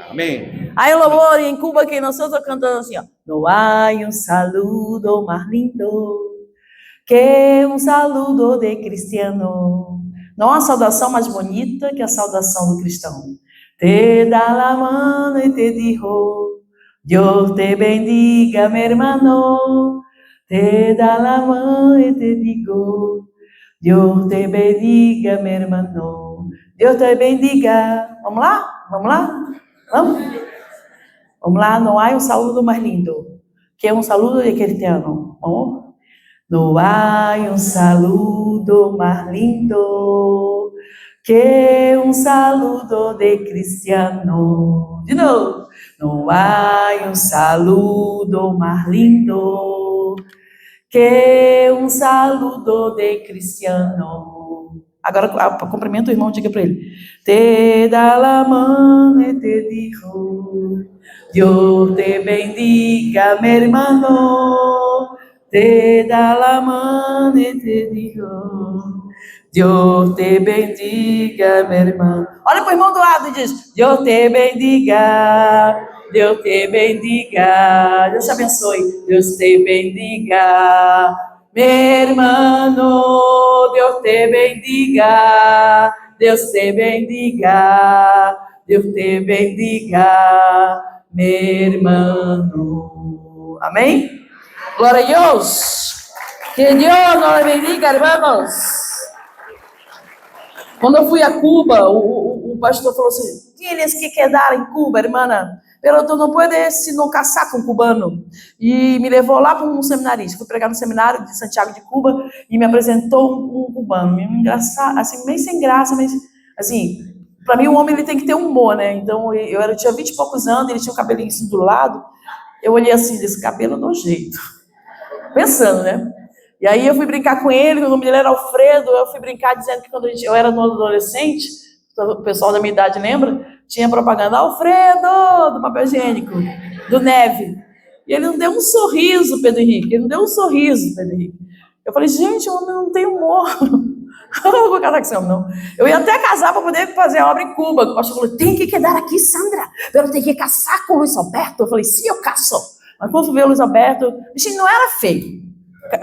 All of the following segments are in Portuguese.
Amém. Aí o louvor em Cuba, que nós estamos cantando assim, ó. No hay un saludo más lindo que um saludo de cristiano. Não há saudação mais bonita que a saudação do cristão. Te da la mano e te dijo, Dios te bendiga, mi hermano. Te da la mano e te digo, Dios te bendiga, mi hermano. Deus te bendiga. Vamos lá? Vamos lá? Vamos? Vamos lá, não há um saludo mais lindo que um saludo de cristiano. Vamos? No hay un saludo más lindo que un saludo de cristiano. De novo. No hay un saludo más lindo que un saludo de cristiano. Agora, cumprimenta o irmão, diga para ele. Te da la mano e te dijo, Dios te bendiga, mi hermano. Te da la mano e te digo, Deus te bendiga, meu irmão. Olha para o irmão do lado e diz, Deus te bendiga, Deus te bendiga, Deus te abençoe, Deus te bendiga, meu irmão, Deus te bendiga, Deus te bendiga, Deus te bendiga, meu irmão. Amém? Glória a Deus. Que Deus nos bendiga, hermanos. Quando eu fui a Cuba, o pastor falou assim, tienes que quedar em Cuba, hermana, pero tu não puedes se não casar com um cubano. E me levou lá para um seminarista. Fui pregar no seminário de Santiago de Cuba e me apresentou um cubano. Engraçado, assim, meio sem graça, mas assim, para mim o homem ele tem que ter humor, né? Então eu tinha 20 e poucos anos, ele tinha o cabelinho assim do lado. Eu olhei assim, desse cabelo do jeito. Pensando, né? E aí eu fui brincar com ele, o nome dele era Alfredo, eu fui brincar dizendo que quando eu era no adolescente, o pessoal da minha idade lembra, tinha propaganda Alfredo, do papel higiênico, do Neve. E ele não deu um sorriso, Pedro Henrique, ele não deu um sorriso, Pedro Henrique. Eu falei, gente, o homem não tem humor. Eu não vou casar com esse homem, não. Eu ia até casar para poder fazer a obra em Cuba. O pastor falou, tem que quedar aqui, Sandra, eu tenho que casar com o Luiz Alberto. Eu falei, sim, eu caso. Mas quando eu vi o Luiz Alberto, o bichinho não era feio,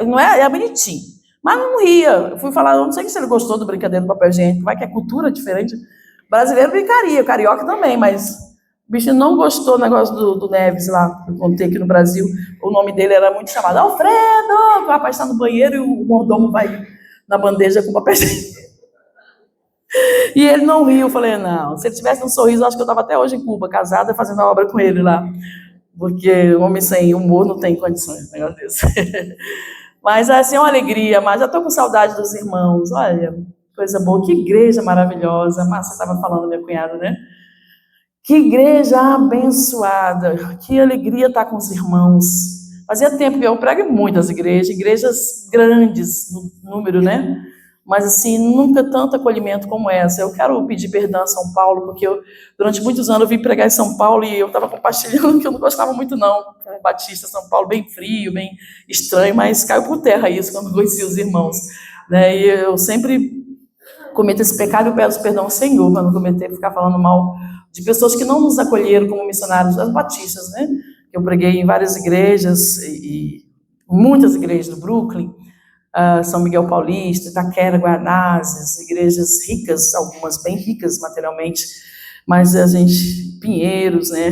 não era bonitinho, mas não ria. Eu fui falar, eu não sei se ele gostou do brincadeira do papel higiênico, vai que é cultura diferente. Brasileiro brincaria, carioca também, mas o bichinho não gostou do negócio do Neves lá, que eu contei aqui no Brasil. O nome dele era muito chamado Alfredo, o rapaz está no banheiro e o mordomo vai na bandeja com papel higiênico. E ele não riu. Eu falei, não, se ele tivesse um sorriso, eu acho que eu estava até hoje em Cuba, casada, fazendo a obra com ele lá. Porque o homem sem humor não tem condições, negócio desse. Mas assim, é uma alegria, mas já estou com saudade dos irmãos. Olha, coisa boa, que igreja maravilhosa. A Márcia estava falando, minha cunhada, né? Que igreja abençoada, que alegria estar com os irmãos. Fazia tempo que eu prego em muitas igrejas grandes no número, né? Mas assim, nunca tanto acolhimento como essa. Eu quero pedir perdão a São Paulo, porque durante muitos anos eu vim pregar em São Paulo e eu estava compartilhando que eu não gostava muito não, como batista, São Paulo bem frio, bem estranho, mas caiu por terra isso quando conheci os irmãos, né? E eu sempre cometo esse pecado e peço perdão ao Senhor para não cometer, ficar falando mal de pessoas que não nos acolheram como missionários das batistas, né? Eu preguei em várias igrejas, e muitas igrejas do Brooklyn, São Miguel Paulista, Itaquera, Guanazes, igrejas ricas, algumas bem ricas materialmente, mas a gente, Pinheiros, né?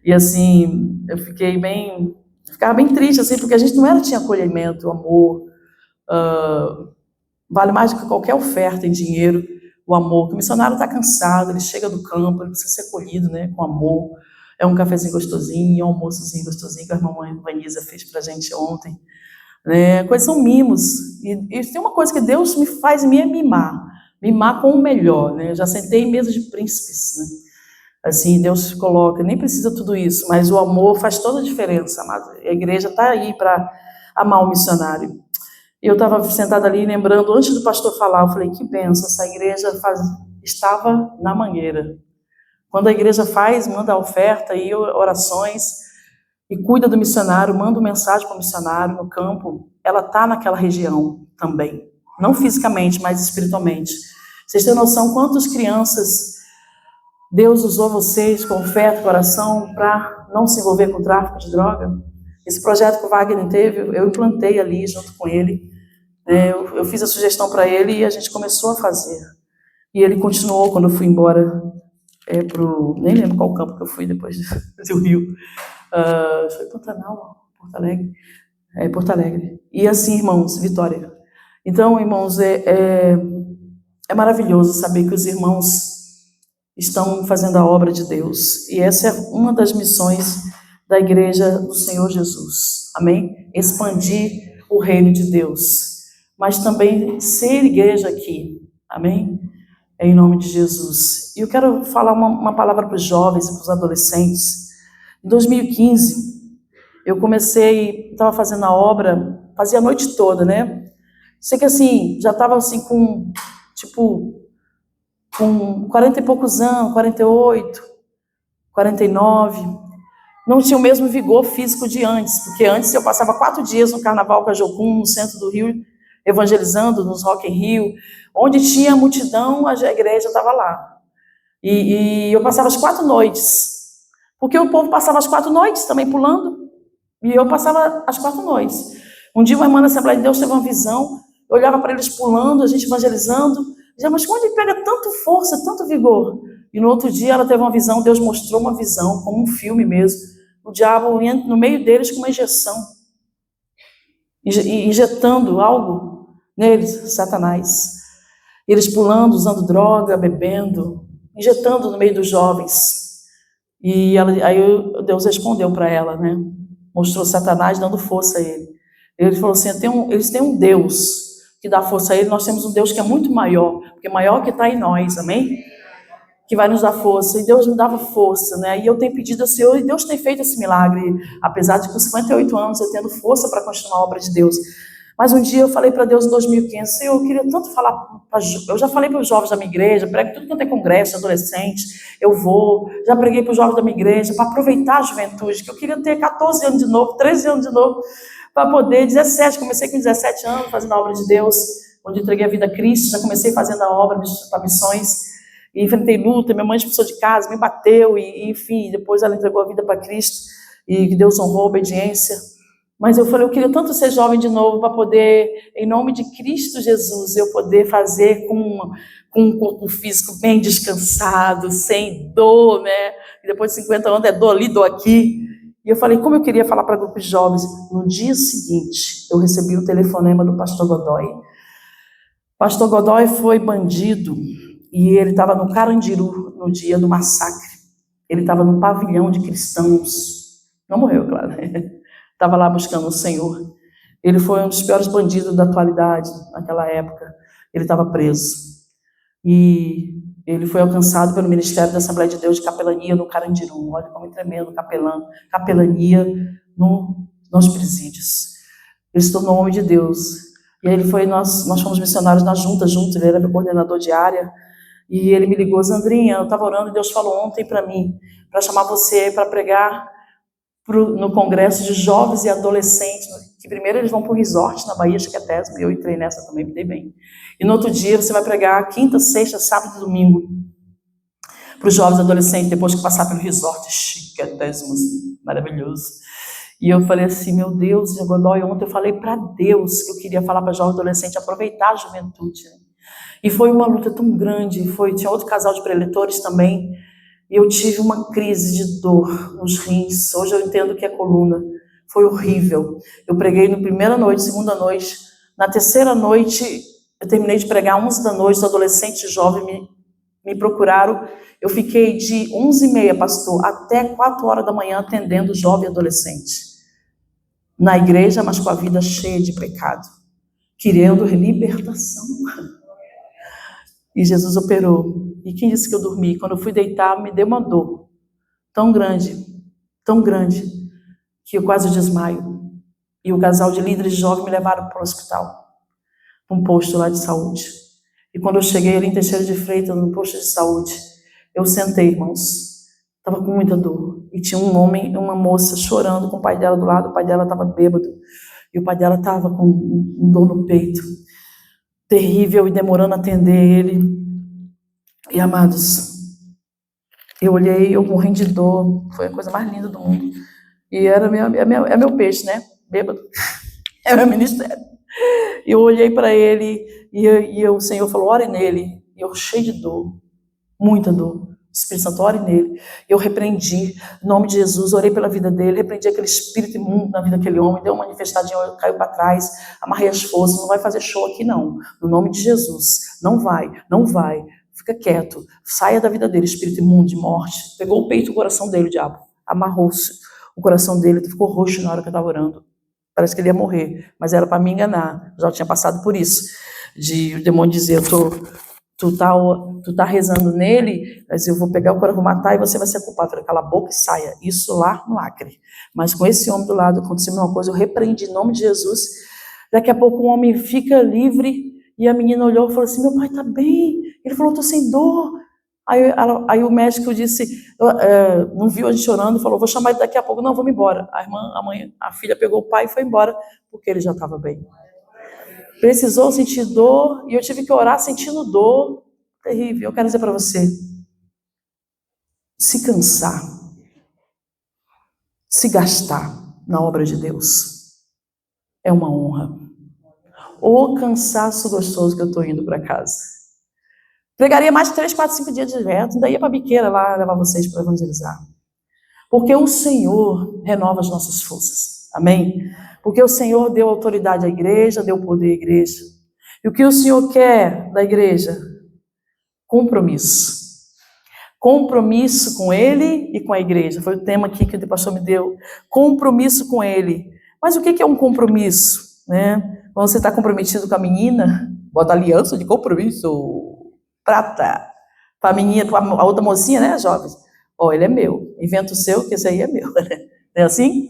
E assim, eu ficava bem triste, assim, porque a gente não tinha acolhimento, amor, vale mais do que qualquer oferta em dinheiro, o amor, que o missionário está cansado, ele chega do campo, ele precisa ser acolhido, né, com amor, é um cafezinho gostosinho, um almoçozinho gostosinho que a irmã Vanisa fez pra gente ontem, né, coisas são mimos, e tem uma coisa que Deus me faz é mimar com o melhor, né, eu já sentei em mesa de príncipes, né, assim, Deus coloca, nem precisa tudo isso, mas o amor faz toda a diferença, amado. A igreja está aí para amar o missionário. E eu estava sentada ali, lembrando, antes do pastor falar, eu falei, que bênção, essa igreja estava na mangueira. Quando a igreja manda a oferta e orações, e cuida do missionário, manda mensagem para o missionário no campo, ela está naquela região também. Não fisicamente, mas espiritualmente. Vocês têm noção quantas crianças Deus usou vocês com fé no coração para não se envolver com tráfico de droga? Esse projeto que o Wagner teve, eu implantei ali junto com ele. Eu fiz a sugestão para ele e a gente começou a fazer. E ele continuou quando eu fui embora nem lembro qual campo que eu fui depois do Rio. Foi Pantanal, Porto Alegre. Porto Alegre. E assim, irmãos, Vitória. Então, irmãos, é maravilhoso saber que os irmãos estão fazendo a obra de Deus. E essa é uma das missões da Igreja do Senhor Jesus. Amém? Expandir o reino de Deus. Mas também ser igreja aqui. Amém? Em nome de Jesus. E eu quero falar uma palavra para os jovens e para os adolescentes. Em 2015, eu estava fazendo a obra, fazia a noite toda, né? Sei que assim, já estava assim com 40 e poucos anos, 48, 49. Não tinha o mesmo vigor físico de antes, porque antes eu passava 4 dias no Carnaval Cajocum, no centro do Rio, evangelizando nos Rock in Rio, onde tinha multidão, a igreja estava lá. E eu passava as 4 noites, porque o povo passava as 4 noites também pulando, e eu passava as 4 noites. Um dia uma irmã da Assembleia de Deus teve uma visão, eu olhava para eles pulando, a gente evangelizando, dizia, mas onde pega tanta força, tanto vigor? E no outro dia ela teve uma visão, Deus mostrou uma visão, como um filme mesmo, o diabo ia no meio deles com uma injeção, injetando algo neles, Satanás. Eles pulando, usando droga, bebendo, injetando no meio dos jovens. E aí Deus respondeu para ela, né? Mostrou Satanás dando força a ele. Ele falou assim, eles têm um Deus que dá força a ele, nós temos um Deus que é muito maior, porque é maior que está em nós, amém? Que vai nos dar força, e Deus me dava força, né? E eu tenho pedido ao Senhor, e Deus tem feito esse milagre, apesar de com 58 anos eu tendo força para continuar a obra de Deus. Mas um dia eu falei para Deus em 2015, Senhor, eu queria tanto falar, eu já falei para os jovens da minha igreja, prego tudo que tem congresso, adolescente, eu vou, já preguei para os jovens da minha igreja, para aproveitar a juventude, que eu queria ter 14 anos de novo, 13 anos de novo, para poder, 17, comecei com 17 anos fazendo a obra de Deus, onde entreguei a vida a Cristo, já comecei fazendo a obra para missões, e enfrentei luta, minha mãe expulsou de casa, me bateu, e enfim, depois ela entregou a vida para Cristo, e Deus honrou a obediência. Mas eu falei, eu queria tanto ser jovem de novo para poder, em nome de Cristo Jesus, eu poder fazer com um corpo físico bem descansado, sem dor, né? E depois de 50 anos é dor ali, dor aqui. E eu falei, como eu queria falar para grupos de jovens. No dia seguinte, eu recebi o telefonema do pastor Godoy. Pastor Godoy foi bandido e ele estava no Carandiru no dia do massacre. Ele estava no pavilhão de cristãos. Não morreu, claro. Estava lá buscando o Senhor. Ele foi um dos piores bandidos da atualidade, naquela época. Ele estava preso. E ele foi alcançado pelo Ministério da Assembleia de Deus de Capelania no Carandiru. Olha como é tremendo, capelania nos presídios. Ele se tornou homem de Deus. E aí nós fomos missionários na junta, ele era meu coordenador de área. E ele me ligou, Zandrinha, eu estava orando e Deus falou ontem para mim, para chamar você para pregar no congresso de jovens e adolescentes, que primeiro eles vão para o resort na Bahia, acho que é Tesma, eu entrei nessa também, me dei bem. E no outro dia você vai pregar quinta, sexta, sábado e domingo para os jovens e adolescentes, depois que passar pelo resort, chique, é Tesma, maravilhoso. E eu falei assim, meu Deus, Godoy, ontem eu falei para Deus que eu queria falar para jovem e adolescente, aproveitar a juventude. E foi uma luta tão grande, tinha outro casal de preletores também, e eu tive uma crise de dor nos rins. Hoje eu entendo que é coluna. Foi horrível. Eu preguei na primeira noite, segunda noite. Na terceira noite, eu terminei de pregar 11 da noite. Os adolescentes jovens me procuraram. Eu fiquei de 11h30, pastor, até 4 horas da manhã atendendo jovem e adolescente. Na igreja, mas com a vida cheia de pecado. Querendo libertação. E Jesus operou. E quem disse que eu dormi? Quando eu fui deitar, me deu uma dor tão grande, que eu quase desmaio. E o casal de líderes jovens me levaram para o hospital, para um posto lá de saúde. E quando eu cheguei ali em Teixeira de Freitas, no posto de saúde, eu sentei, irmãos. Estava com muita dor. E tinha um homem e uma moça chorando com o pai dela do lado. O pai dela estava bêbado. E o pai dela estava com dor no peito. Terrível, e demorando a atender ele. E amados, Eu olhei, eu morrendo de dor, foi a coisa mais linda do mundo. E era meu peixe, né? Bêbado. É meu ministério. E eu olhei para ele e o Senhor falou, ore nele. E eu cheio de dor, muita dor. Espírito Santo, ore nele. Eu repreendi, em nome de Jesus, orei pela vida dele, repreendi aquele espírito imundo na vida daquele homem, deu uma manifestadinha, caiu para trás, amarrei as forças, não vai fazer show aqui não, no nome de Jesus, não vai, fica quieto, saia da vida dele, espírito imundo de morte. Pegou o peito e o coração dele, o diabo, amarrou-se, o coração dele ficou roxo na hora que eu estava orando. Parece que ele ia morrer, mas era para me enganar, já tinha passado por isso, de o demônio dizer, tu tá rezando nele, mas eu vou pegar o coração, vou matar e você vai ser culpado. Eu falei, cala a boca e saia. Isso lá no Acre. Mas com esse homem do lado aconteceu a mesma coisa, eu repreendi em nome de Jesus. Daqui a pouco o homem fica livre e a menina olhou e falou assim, meu pai tá bem. Ele falou, tô sem dor. Aí o médico disse, não viu a gente chorando, falou, vou chamar ele daqui a pouco. Não, vamos embora. A filha pegou o pai e foi embora, porque ele já estava bem. Precisou sentir dor, e eu tive que orar sentindo dor. Terrível. Eu quero dizer para você, se cansar, se gastar na obra de Deus, é uma honra. O cansaço gostoso que eu estou indo para casa. Pregaria mais de 3, 4, 5 dias direto, ainda ia para a biqueira lá, levar vocês para evangelizar. Porque o Senhor renova as nossas forças. Amém? Porque o Senhor deu autoridade à igreja, deu poder à igreja. E o que o Senhor quer da igreja? Compromisso. Compromisso com Ele e com a igreja. Foi o tema aqui que o pastor me deu. Compromisso com Ele. Mas o que é um compromisso? Né? Quando você está comprometido com a menina, bota aliança de compromisso, prata. Para a menina, para a outra mocinha, né, jovens? Ele é meu. Inventa o seu, que esse aí é meu. Não é assim?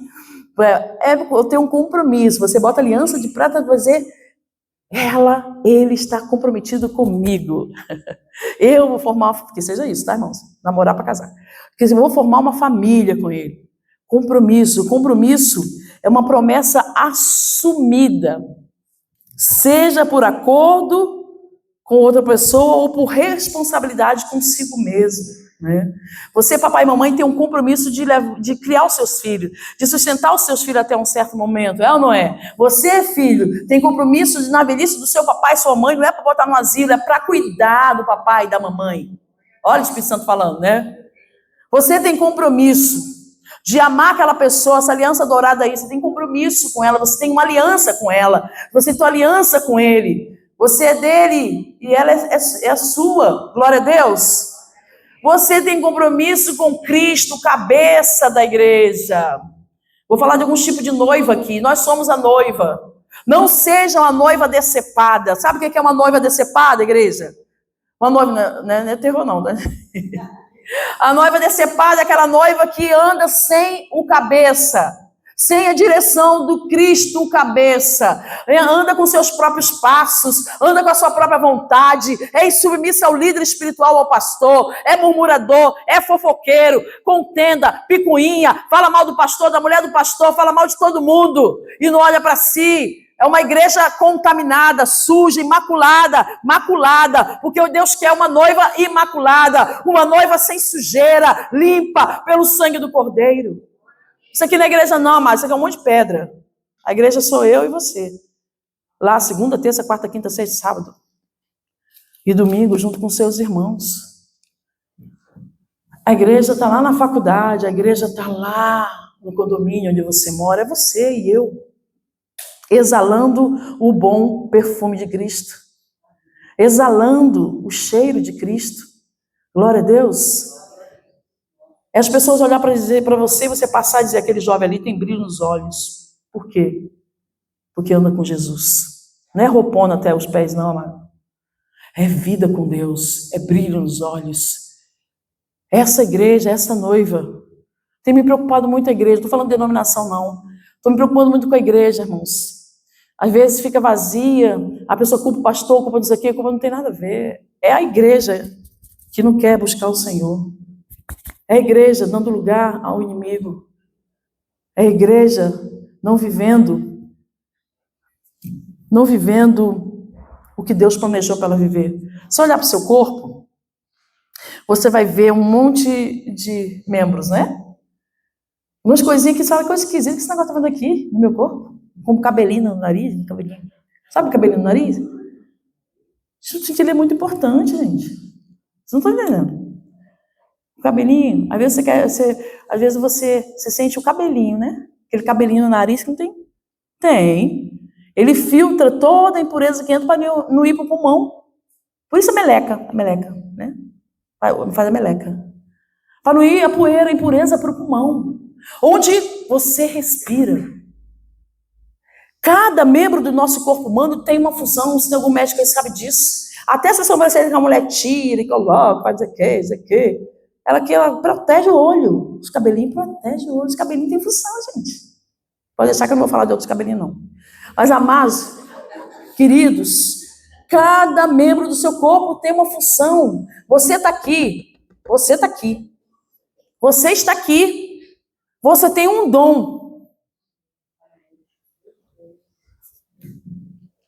Eu tenho um compromisso. Você bota aliança de prata para dizer, ele está comprometido comigo. Eu vou formar, que seja isso, tá, irmãos? Namorar para casar. Porque eu vou formar uma família com ele. Compromisso. Compromisso é uma promessa assumida. Seja por acordo com outra pessoa ou por responsabilidade consigo mesmo. Né? Você, papai e mamãe, tem um compromisso de criar os seus filhos, de sustentar os seus filhos até um certo momento, é ou não é? Você, filho, tem compromisso de, na velhice do seu papai e sua mãe, não é para botar no asilo, é para cuidar do papai e da mamãe. Olha o Espírito Santo falando, né? Você tem compromisso de amar aquela pessoa, essa aliança dourada aí, você tem compromisso com ela, você tem uma aliança com ela, você tem uma aliança com ele. Você é dele e ela é sua. Glória a Deus. Você tem compromisso com Cristo, cabeça da igreja. Vou falar de alguns tipos de noiva aqui. Nós somos a noiva. Não seja uma noiva decepada. Sabe o que é uma noiva decepada, igreja? Uma noiva, não é terror não, né? A noiva decepada é aquela noiva que anda sem o cabeça. Sem a direção do Cristo, o cabeça, anda com seus próprios passos, anda com a sua própria vontade, é insubmissa ao líder espiritual, ao pastor, é murmurador, é fofoqueiro, contenda, picuinha, fala mal do pastor, da mulher do pastor, fala mal de todo mundo e não olha para si. É uma igreja contaminada, suja, maculada, porque Deus quer uma noiva imaculada, uma noiva sem sujeira, limpa pelo sangue do Cordeiro. Isso aqui não é igreja não, mas isso aqui é um monte de pedra. A igreja sou eu e você. Lá, segunda, terça, quarta, quinta, sexta, sábado. E domingo, junto com seus irmãos. A igreja está lá na faculdade, a igreja está lá no condomínio onde você mora. É você e eu. Exalando o bom perfume de Cristo. Exalando o cheiro de Cristo. Glória a Deus. As pessoas olhar para dizer para você passar e dizer, aquele jovem ali tem brilho nos olhos. Por quê? Porque anda com Jesus. Não é roupona até os pés, não, amado. É vida com Deus, é brilho nos olhos. Essa igreja, essa noiva, tem me preocupado muito a igreja, não estou falando de denominação, não. Estou me preocupando muito com a igreja, irmãos. Às vezes fica vazia, a pessoa culpa o pastor, culpa disso aqui, culpa não tem nada a ver. É a igreja que não quer buscar o Senhor. É a igreja dando lugar ao inimigo. É a igreja não vivendo o que Deus planejou para ela viver. Se olhar para o seu corpo, você vai ver um monte de membros, né? Umas coisinhas que são coisa esquisita que esse negócio tá vendo aqui no meu corpo. Como cabelinho no nariz, cabelinho. Sabe cabelinho no nariz? Isso ele é muito importante, gente. Vocês não estão entendendo. O cabelinho, às vezes você sente o cabelinho, né? Aquele cabelinho no nariz que não tem. Tem. Ele filtra toda a impureza que entra para não ir para o pulmão. Por isso a meleca, né? Faz a meleca. Para não ir a poeira, a impureza para o pulmão. Onde você respira. Cada membro do nosso corpo humano tem uma função, se tem algum médico que sabe disso. Até essa sobrancelha que a mulher tira e coloca, faz isso aqui. Ela protege o olho. Os cabelinhos protegem o olho. Os cabelinhos têm função, gente. Pode deixar que eu não vou falar de outros cabelinhos, não. Mas, amados, queridos, cada membro do seu corpo tem uma função. Você está aqui. Você está aqui. Você está aqui. Você tem um dom.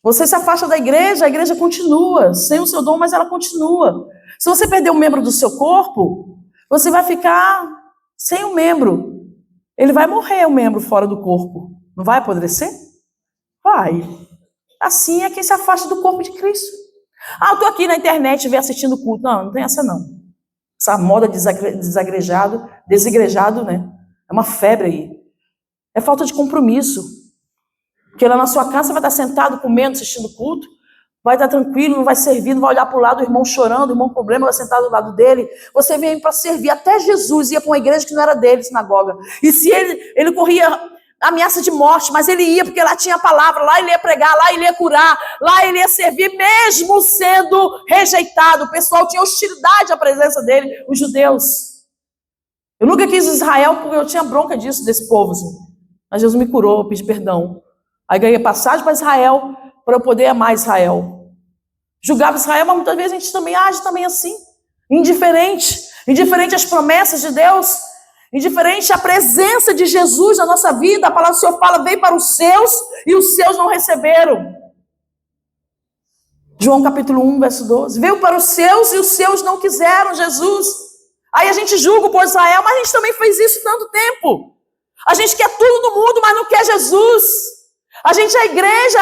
Você se afasta da igreja, a igreja continua. Sem o seu dom, mas ela continua. Se você perder um membro do seu corpo, você vai ficar sem um membro. Ele vai morrer, um membro fora do corpo. Não vai apodrecer? Vai. Assim é quem se afasta do corpo de Cristo. Eu estou aqui na internet, vem assistindo o culto. Não tem essa não. Essa moda desigrejado, né? É uma febre aí. É falta de compromisso. Porque lá na sua casa você vai estar sentado, comendo, assistindo o culto. Vai estar tranquilo, não vai servir, não vai olhar para o lado, o irmão chorando, o irmão com problema, vai sentar do lado dele. Você vem para servir. Até Jesus ia para uma igreja que não era dele, sinagoga. E se ele corria ameaça de morte, mas ele ia porque lá tinha a palavra, lá ele ia pregar, lá ele ia curar, lá ele ia servir, mesmo sendo rejeitado. O pessoal tinha hostilidade à presença dele, os judeus. Eu nunca quis Israel porque eu tinha bronca disso, desse povo. Assim. Mas Jesus me curou, eu pedi perdão. Aí ganhei passagem para Israel, para eu poder amar Israel. Julgava Israel, mas muitas vezes a gente também age também assim. Indiferente às promessas de Deus, indiferente à presença de Jesus na nossa vida. A palavra do Senhor fala, veio para os seus e os seus não receberam. João capítulo 1, verso 12. Veio para os seus e os seus não quiseram Jesus. Aí a gente julga o povo de Israel, mas a gente também fez isso tanto tempo. A gente quer tudo no mundo, mas não quer Jesus. A gente, a igreja,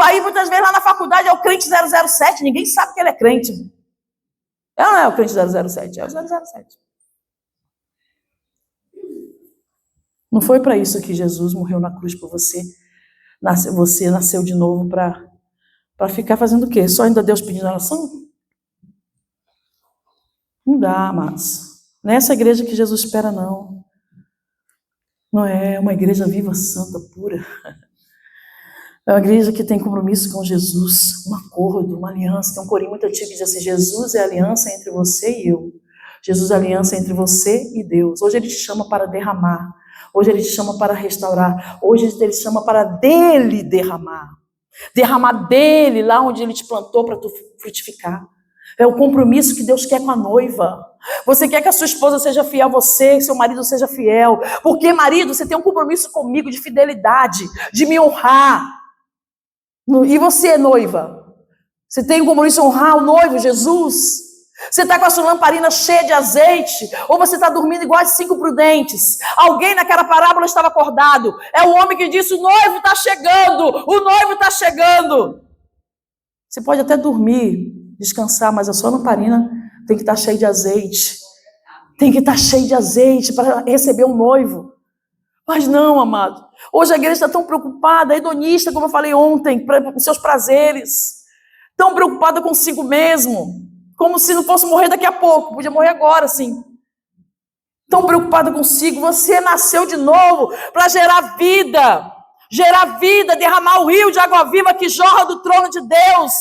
aí muitas vezes lá na faculdade é o crente 007, ninguém sabe que ele é crente. Não é o crente 007, é o 007. Não foi para isso que Jesus morreu na cruz por você. Você nasceu de novo para ficar fazendo o quê? Só ainda Deus pedindo oração? Não dá, mas não é essa igreja que Jesus espera, não. Não é uma igreja viva, santa, pura. É uma igreja que tem compromisso com Jesus, um acordo, uma aliança. Tem um corinho muito antigo que diz assim, Jesus é a aliança entre você e eu. Jesus é a aliança entre você e Deus. Hoje ele te chama para derramar. Hoje ele te chama para restaurar. Hoje ele te chama para dele derramar. Derramar dele lá onde ele te plantou para tu frutificar. É o compromisso que Deus quer com a noiva. Você quer que a sua esposa seja fiel a você, que seu marido seja fiel. Porque, marido, você tem um compromisso comigo de fidelidade, de me honrar. E você, noiva? Você tem um compromisso de honrar o noivo, Jesus? Você está com a sua lamparina cheia de azeite? Ou você está dormindo igual as 5 prudentes? Alguém naquela parábola estava acordado. É o homem que disse, o noivo está chegando, o noivo está chegando. Você pode até dormir, descansar, mas a sua lamparina tem que estar cheia de azeite. Tem que estar cheia de azeite para receber um noivo. Mas não, amado. Hoje a igreja está tão preocupada, hedonista, como eu falei ontem, com seus prazeres. Tão preocupada consigo mesmo. Como se não fosse morrer daqui a pouco. Podia morrer agora, sim. Tão preocupada consigo. Você nasceu de novo para gerar vida. Gerar vida, derramar o rio de água viva que jorra do trono de Deus.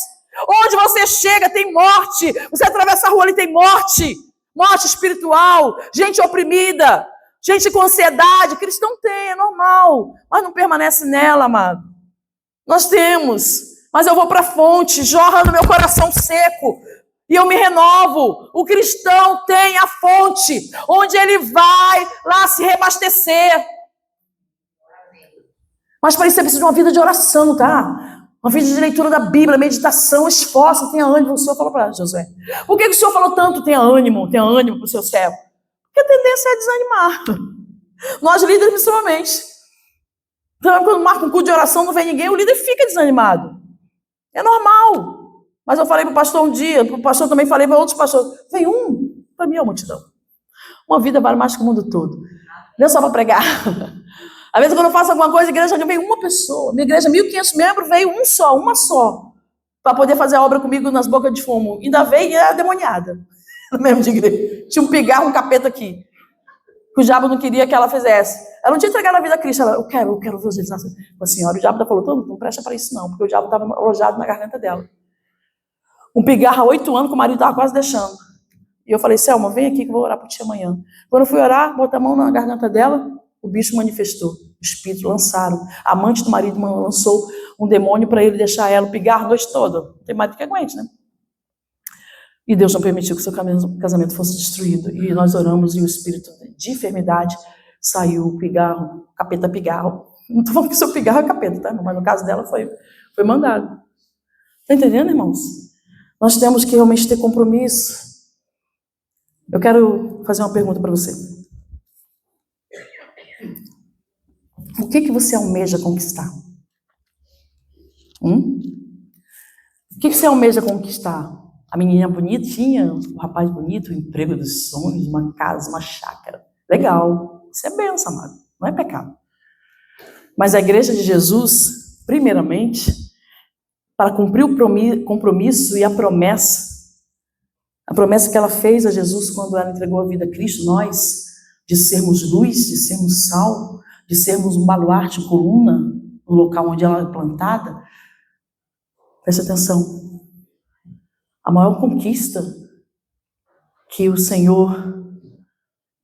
Onde você chega tem morte. Você atravessa a rua ali tem morte. Morte espiritual. Gente oprimida. Gente com ansiedade, cristão tem, é normal, mas não permanece nela, amado. Nós temos, mas eu vou para a fonte, jorra no meu coração seco, e eu me renovo. O cristão tem a fonte, onde ele vai lá se reabastecer. Mas para isso você precisa de uma vida de oração, tá? Uma vida de leitura da Bíblia, meditação, esforço, tenha ânimo. O Senhor falou para Josué. Por que o Senhor falou tanto, tenha ânimo para o seu servo? Porque a tendência é desanimar. Nós líderes, principalmente. Então, quando marca um culto de oração, não vem ninguém, o líder fica desanimado. É normal. Mas eu falei para o pastor um dia, para o pastor também falei para outros pastores, vem para mim é uma multidão. Uma vida vale mais que o mundo todo. Não é só para pregar. Às vezes, quando eu faço alguma coisa, a igreja vem uma pessoa. Minha igreja, 1.500 membros, veio uma só, para poder fazer a obra comigo nas bocas de fumo. Ainda veio a demoniada, no mesmo de igreja. Tinha um pigarro, um capeta aqui, que o diabo não queria que ela fizesse. Ela não tinha entregado a vida a Cristo. Ela, eu quero ver os resultados. A senhora, o diabo falou, não presta para isso não, porque o diabo estava alojado na garganta dela. Um pigarro há 8 anos, que o marido estava quase deixando. E eu falei, Selma, vem aqui que eu vou orar por ti amanhã. Quando eu fui orar, botei a mão na garganta dela, o bicho manifestou. O espírito lançaram. A amante do marido lançou um demônio para ele deixar ela, o pigarro a noite toda. Não tem mais do que aguente, né? E Deus não permitiu que o seu casamento fosse destruído. E nós oramos e o espírito de enfermidade saiu, o pigarro, capeta pigarro. Não estou falando que o seu pigarro é capeta, tá? Mas no caso dela foi mandado. Está entendendo, irmãos? Nós temos que realmente ter compromisso. Eu quero fazer uma pergunta para você. O que você almeja conquistar? O que você almeja conquistar? A menina bonitinha, o rapaz bonito, o emprego dos sonhos, uma casa, uma chácara. Legal, isso é bênção, amado, não é pecado. Mas a igreja de Jesus, primeiramente, para cumprir o compromisso e a promessa que ela fez a Jesus quando ela entregou a vida a Cristo, nós, de sermos luz, de sermos sal, de sermos um baluarte, coluna, no local onde ela é plantada. Preste atenção. A maior conquista que o Senhor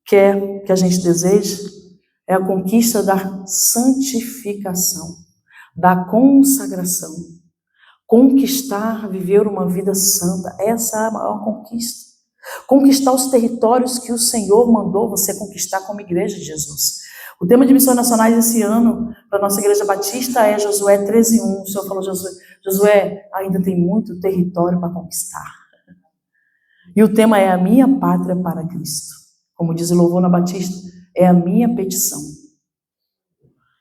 quer que a gente deseje é a conquista da santificação, da consagração. Conquistar, viver uma vida santa, essa é a maior conquista. Conquistar os territórios que o Senhor mandou você conquistar como igreja de Jesus. O tema de missões nacionais esse ano, para a nossa igreja batista, é Josué 13:1. O Senhor falou, Josué, ainda tem muito território para conquistar. E o tema é a minha pátria para Cristo. Como diz o louvor na Batista, é a minha petição.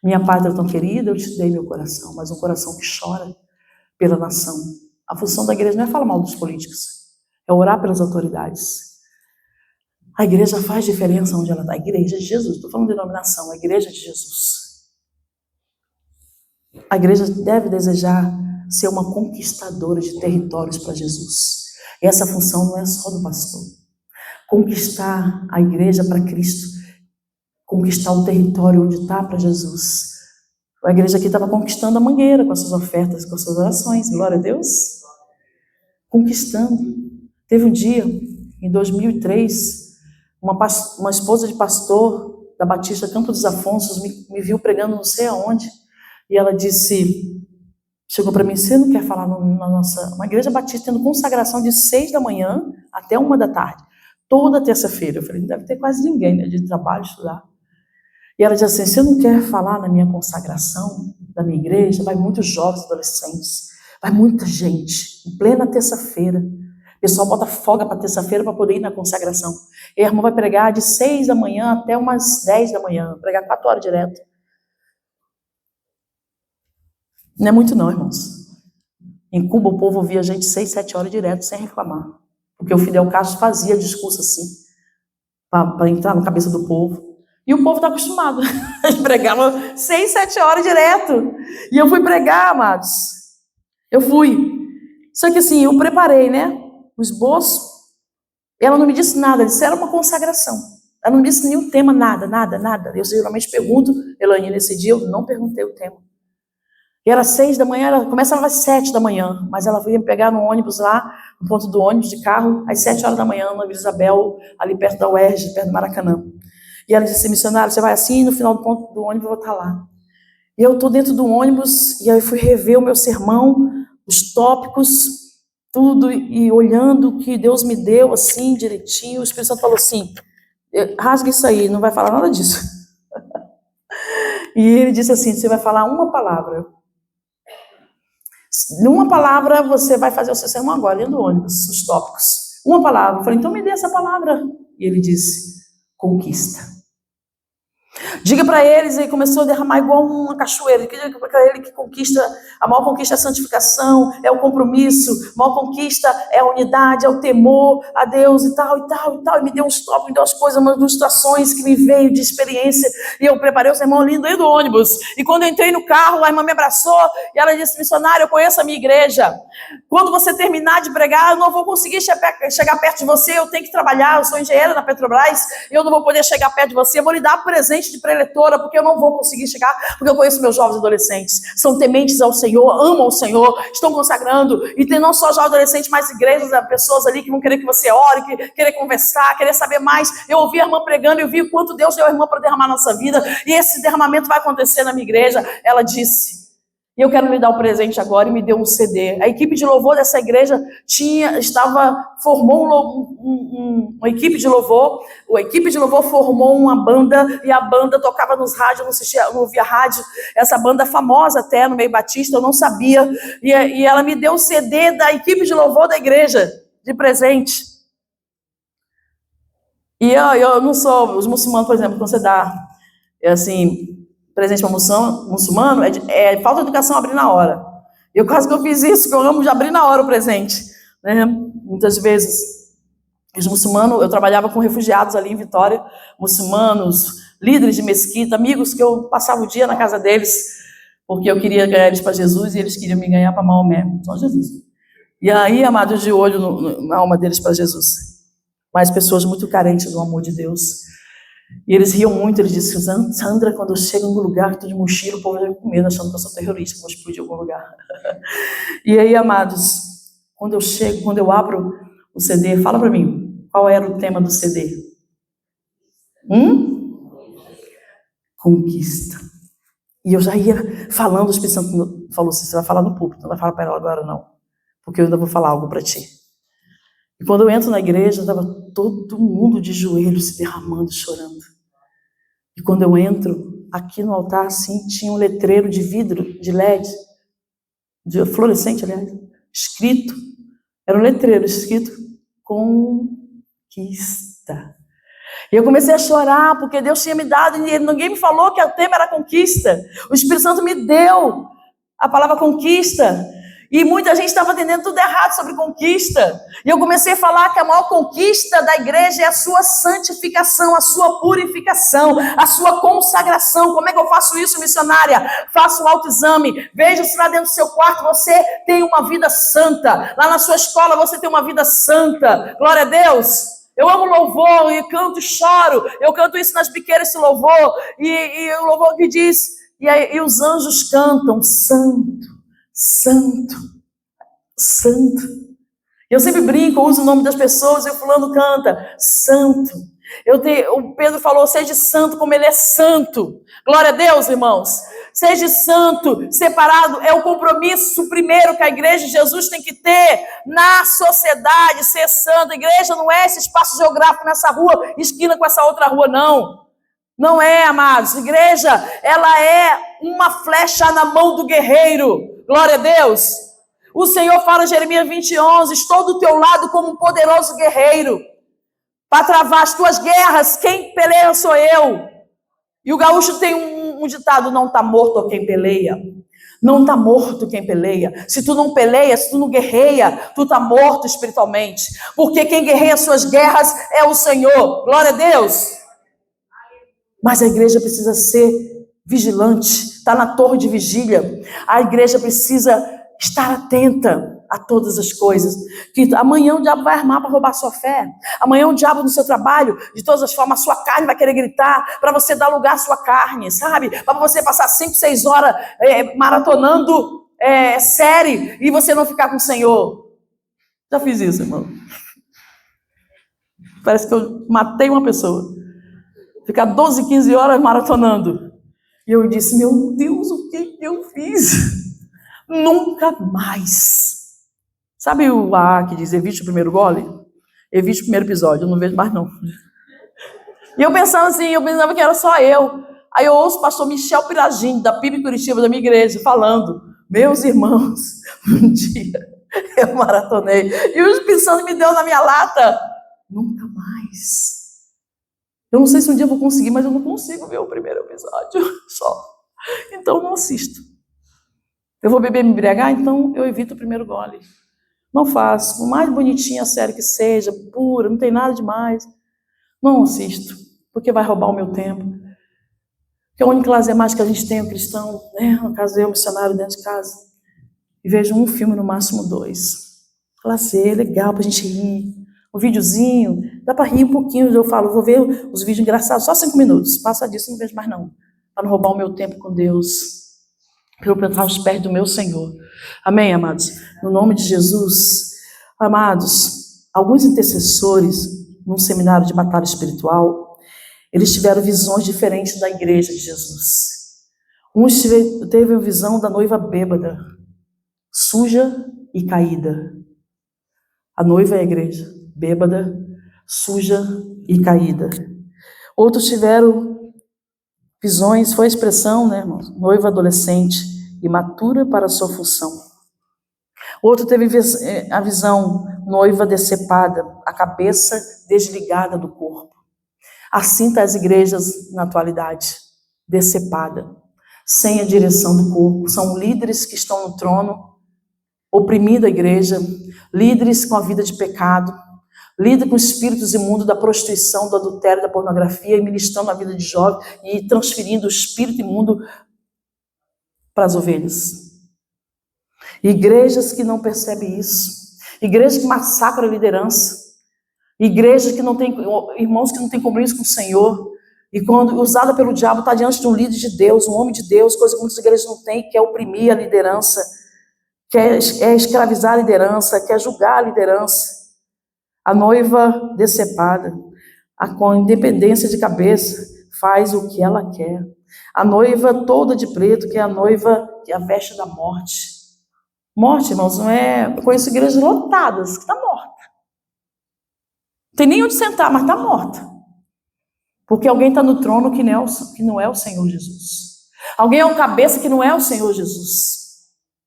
Minha pátria tão querida, eu te dei meu coração, mas um coração que chora pela nação. A função da igreja não é falar mal dos políticos, é orar pelas autoridades. A igreja faz diferença onde ela está. A igreja de Jesus, estou falando de denominação, a igreja de Jesus. A igreja deve desejar ser uma conquistadora de territórios para Jesus. E essa função não é só do pastor. Conquistar a igreja para Cristo, conquistar o território onde está para Jesus. A igreja aqui estava conquistando a Mangueira com as suas ofertas, com as suas orações, glória a Deus. Conquistando. Teve um dia, em 2003, uma esposa de pastor da Batista Campo dos Afonsos me viu pregando não sei aonde, e ela chegou para mim, você não quer falar uma igreja batista tendo consagração de 6 da manhã até 1 da tarde, toda terça-feira. Eu falei, não deve ter quase ninguém, né, de trabalho, estudar. E ela disse assim, você não quer falar na minha consagração da minha igreja? Vai muitos jovens, adolescentes, vai muita gente, em plena terça-feira. O pessoal bota folga para terça-feira para poder ir na consagração. E a irmã vai pregar de 6 da manhã até umas 10 da manhã, pregar 4 horas direto. Não é muito não, irmãos. Em Cuba o povo ouvia a gente 6, 7 horas direto, sem reclamar. Porque o Fidel Castro fazia discurso assim, para entrar na cabeça do povo. E o povo está acostumado. A gente pregava 6, 7 horas direto. E eu fui pregar, amados. Eu fui. Só que assim, eu preparei, né? O esboço. Ela não me disse nada. Isso era uma consagração. Ela não me disse nenhum tema, nada. Eu geralmente pergunto, Elaine, nesse dia eu não perguntei o tema. E era 6 da manhã, ela começava às 7 da manhã, mas ela ia me pegar no ônibus lá, no ponto do ônibus de carro, às 7 horas da manhã, na Vila Isabel, ali perto da UERJ, perto do Maracanã. E ela disse, missionário, você vai assim, no final do ponto do ônibus eu vou estar lá. E eu estou dentro do ônibus, e aí eu fui rever o meu sermão, os tópicos, tudo, e olhando o que Deus me deu, assim, direitinho. O Espírito Santo falou assim, rasga isso aí, não vai falar nada disso. E ele disse assim, você vai falar uma palavra. Numa palavra, você vai fazer o seu sermão agora, dentro do ônibus, os tópicos. Uma palavra. Eu falei, então me dê essa palavra. E ele disse, conquista. Diga para eles, e começou a derramar igual uma cachoeira. Diga para ele que conquista, a maior conquista é a santificação, é o compromisso, a maior conquista é a unidade, é o temor a Deus e tal, e tal, e tal. E me deu uns tópicos, me deu umas coisas, umas ilustrações que me veio de experiência. E eu preparei o sermão lindo aí do ônibus. E quando eu entrei no carro, a irmã me abraçou e ela disse, missionário, eu conheço a minha igreja. Quando você terminar de pregar, eu não vou conseguir chegar perto de você, eu tenho que trabalhar, eu sou engenheira na Petrobras, eu não vou poder chegar perto de você, eu vou lhe dar presente de preletora, porque eu não vou conseguir chegar, porque eu conheço meus jovens adolescentes, são tementes ao Senhor, amam o Senhor, estão consagrando, e tem não só jovens adolescentes, mas igrejas, pessoas ali que vão querer que você ore, que querer conversar, querer saber mais. Eu ouvi a irmã pregando, eu vi o quanto Deus deu a irmã para derramar na nossa vida, e esse derramamento vai acontecer na minha igreja. Ela disse, e eu quero lhe dar um presente agora, e me deu um CD. A equipe de louvor dessa igreja formou uma equipe de louvor. A equipe de louvor formou uma banda, e a banda tocava nos rádios, não ouvia rádio. Essa banda famosa até no meio batista, eu não sabia. E ela me deu o CD da equipe de louvor da igreja, de presente. E eu não sou, os muçulmanos, por exemplo, quando você dá, presente para muçulmano, é falta de educação abrir na hora. Eu quase que eu fiz isso, que eu amo de abrir na hora o presente. Né? Muitas vezes, os muçulmanos, eu trabalhava com refugiados ali em Vitória, muçulmanos, líderes de mesquita, amigos que eu passava o dia na casa deles, porque eu queria ganhar eles para Jesus e eles queriam me ganhar para Maomé, só Jesus. E aí, amados, de olho na alma deles para Jesus. Mas pessoas muito carentes do amor de Deus. E eles riam muito, eles diziam, Sandra, quando eu chego em algum lugar, estou de mochila, o povo já com medo, achando que eu sou terrorista, vou explodir em algum lugar. E aí, amados, quando eu abro o CD, fala para mim, qual era o tema do CD? Conquista. E eu já ia falando, o Espírito Santo falou assim, você vai falar no púlpito, não vai falar para ela agora não, porque eu ainda vou falar algo para ti. E quando eu entro na igreja, estava todo mundo de joelhos, se derramando, chorando. E quando eu entro, aqui no altar, assim, tinha um letreiro de vidro, de LED, de fluorescente, aliás, escrito, era um letreiro escrito, conquista. E eu comecei a chorar, porque Deus tinha me dado, e ninguém me falou que o tema era conquista. O Espírito Santo me deu a palavra conquista. E muita gente estava entendendo tudo errado sobre conquista. E eu comecei a falar que a maior conquista da igreja é a sua santificação, a sua purificação, a sua consagração. Como é que eu faço isso, missionária? Faça um autoexame. Veja se lá dentro do seu quarto você tem uma vida santa. Lá na sua escola você tem uma vida santa. Glória a Deus. Eu amo louvor, e canto e choro. Eu canto isso nas biqueiras, esse louvor. E o louvor que diz, e os anjos cantam, santo. Santo, santo. Eu sempre brinco, uso o nome das pessoas, e o fulano canta, santo. O Pedro falou, seja santo como ele é santo. Glória a Deus, irmãos. Seja santo, separado, é o compromisso primeiro que a igreja de Jesus tem que ter na sociedade, ser santo. A igreja não é esse espaço geográfico nessa rua, esquina com essa outra rua, não. Não é, amados. A igreja, ela é uma flecha na mão do guerreiro. Glória a Deus. O Senhor fala em Jeremias 20:11, estou do teu lado como um poderoso guerreiro. Para travar as tuas guerras, quem peleia sou eu. E o gaúcho tem um ditado, não está morto quem peleia. Não está morto quem peleia. Se tu não peleia, se tu não guerreia, tu está morto espiritualmente. Porque quem guerreia as suas guerras é o Senhor. Glória a Deus. Mas a igreja precisa ser vigilante, está na torre de vigília. A igreja precisa estar atenta a todas as coisas. Que amanhã o diabo vai armar para roubar a sua fé. Amanhã o diabo no seu trabalho, de todas as formas, a sua carne vai querer gritar para você dar lugar à sua carne, sabe? Para você passar 5, 6 horas maratonando série e você não ficar com o Senhor. Já fiz isso, irmão. Parece que eu matei uma pessoa. Ficar 12, 15 horas maratonando. E eu disse, meu Deus, o que eu fiz? Nunca mais. Sabe o AA que diz, evite o primeiro gole? Evite o primeiro episódio, eu não vejo mais não. E eu pensando assim, eu pensava que era só eu. Aí eu ouço o pastor Michel Piragini, da PIB Curitiba, da minha igreja, falando Meus irmãos, um dia eu maratonei e o Espírito Santo me deu na minha lata. Nunca mais. Eu não sei se um dia eu vou conseguir, mas eu não consigo ver o primeiro episódio só. Então eu não assisto. Eu vou beber e me embriagar, então eu evito o primeiro gole. Não faço. Por mais bonitinha a série que seja, pura, não tem nada demais, não assisto, porque vai roubar o meu tempo. Porque a única lazer mais que a gente tem, o cristão, né? No caso eu, missionário dentro de casa, e vejo um filme, no máximo 2. Lazer, legal pra gente rir. Um videozinho, dá pra rir um pouquinho, eu falo, vou ver os vídeos engraçados, só 5 minutos. Passa disso, não vejo mais não. Para não roubar o meu tempo com Deus. Para eu plantar os pés do meu Senhor. Amém, amados? No nome de Jesus. Amados, alguns intercessores, num seminário de batalha espiritual, eles tiveram visões diferentes da igreja de Jesus. Uns teve a visão da noiva bêbada, suja e caída. A noiva é a igreja, bêbada, suja e caída. Outros tiveram visões, foi a expressão, né, irmãos? Noiva adolescente, imatura para a sua função. Outro teve a visão, noiva decepada, a cabeça desligada do corpo. Assim está as igrejas na atualidade, decepada, sem a direção do corpo. São líderes que estão no trono, oprimindo a igreja, líderes com a vida de pecado, lida com espíritos imundos da prostituição, do adultério, da pornografia, e ministrando a vida de jovem e transferindo o espírito imundo para as ovelhas. Igrejas que não percebem isso, igrejas que massacram a liderança, igrejas que não tem, irmãos que não têm compromisso com o Senhor, e quando usada pelo diabo está diante de um líder de Deus, um homem de Deus, coisa que muitas igrejas não têm, quer oprimir a liderança, quer escravizar a liderança, quer julgar a liderança. A noiva decepada, com independência de cabeça, faz o que ela quer. A noiva toda de preto, que é a noiva que é a veste da morte. Morte, irmãos, não é... Eu conheço igrejas lotadas que está morta. Não tem nem onde sentar, mas está morta. Porque alguém está no trono que não é o Senhor Jesus. Alguém é o cabeça que não é o Senhor Jesus.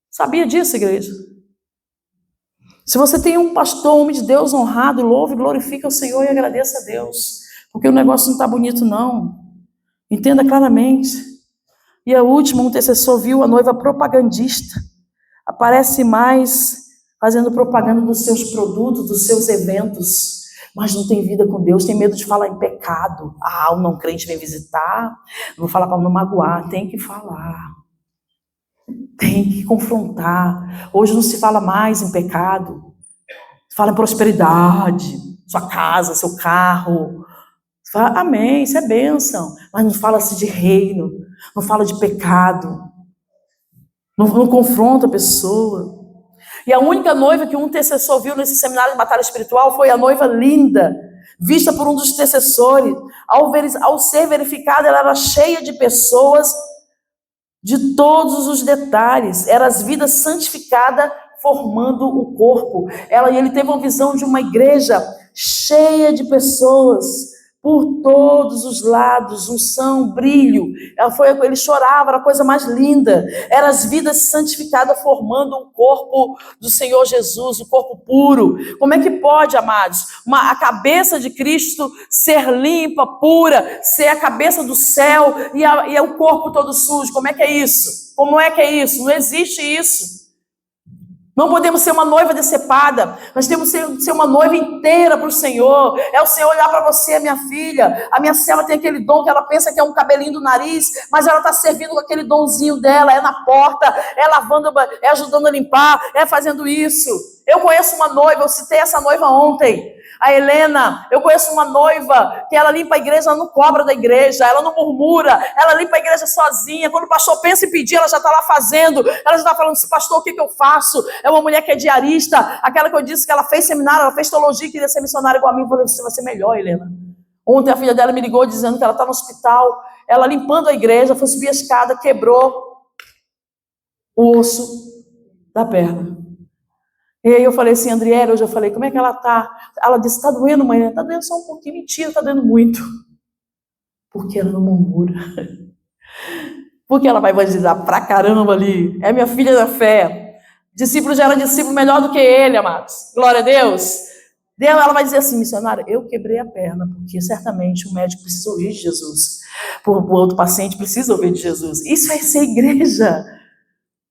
Sabia disso, igreja? Se você tem um pastor, um homem de Deus honrado, louve, glorifica o Senhor e agradeça a Deus. Porque o negócio não está bonito, não. Entenda claramente. E a última, um intercessor viu a noiva propagandista. Aparece mais fazendo propaganda dos seus produtos, dos seus eventos, mas não tem vida com Deus, tem medo de falar em pecado. O não crente vem visitar, não vou falar para não magoar, tem que falar. Tem que confrontar. Hoje não se fala mais em pecado, se fala em prosperidade, sua casa, seu carro. Se fala, amém, isso é bênção, mas não fala-se de reino, não fala de pecado, não confronta a pessoa. E a única noiva que um intercessor viu nesse seminário de batalha espiritual foi a noiva linda, vista por um dos intercessores. Ao ser verificada, ela era cheia de pessoas, de todos os detalhes, era as vidas santificadas formando o corpo. Ele teve uma visão de uma igreja cheia de pessoas, por todos os lados, unção, brilho. Ele chorava, era a coisa mais linda. Eram as vidas santificadas formando o corpo do Senhor Jesus, o corpo puro. Como é que pode, amados, a cabeça de Cristo ser limpa, pura, ser a cabeça do céu e o corpo todo sujo? Como é que é isso? Como é que é isso? Não existe isso. Não podemos ser uma noiva decepada, nós temos que ser uma noiva inteira para o Senhor. É o Senhor olhar para você, minha filha. A minha serva tem aquele dom que ela pensa que é um cabelinho do nariz, mas ela está servindo com aquele donzinho dela, é na porta, é lavando, é ajudando a limpar, é fazendo isso. Eu conheço uma noiva, eu citei essa noiva ontem, a Helena. Eu conheço uma noiva que ela limpa a igreja, ela não cobra da igreja, ela não murmura, ela limpa a igreja sozinha. Quando o pastor pensa em pedir, ela já está lá fazendo, ela já está falando assim, pastor, o que eu faço? É uma mulher que é diarista, aquela que eu disse que ela fez seminário, ela fez teologia, queria ser missionária igual a mim. Eu falei, você vai ser melhor, Helena. Ontem a filha dela me ligou dizendo que ela está no hospital, ela limpando a igreja, foi subir a escada, quebrou o osso da perna. E aí eu falei assim, Andriele, hoje eu falei, como é que ela está? Ela disse, está doendo, mãe? Está doendo só um pouquinho. Mentira, está doendo muito. Porque ela não murmura. Porque ela vai evangelizar pra caramba ali. É minha filha da fé. Discípulo gera discípulo melhor do que ele, amados. Glória a Deus. Ela vai dizer assim, missionária, eu quebrei a perna, porque certamente o médico precisa ouvir de Jesus. O outro paciente precisa ouvir de Jesus. Isso é ser igreja.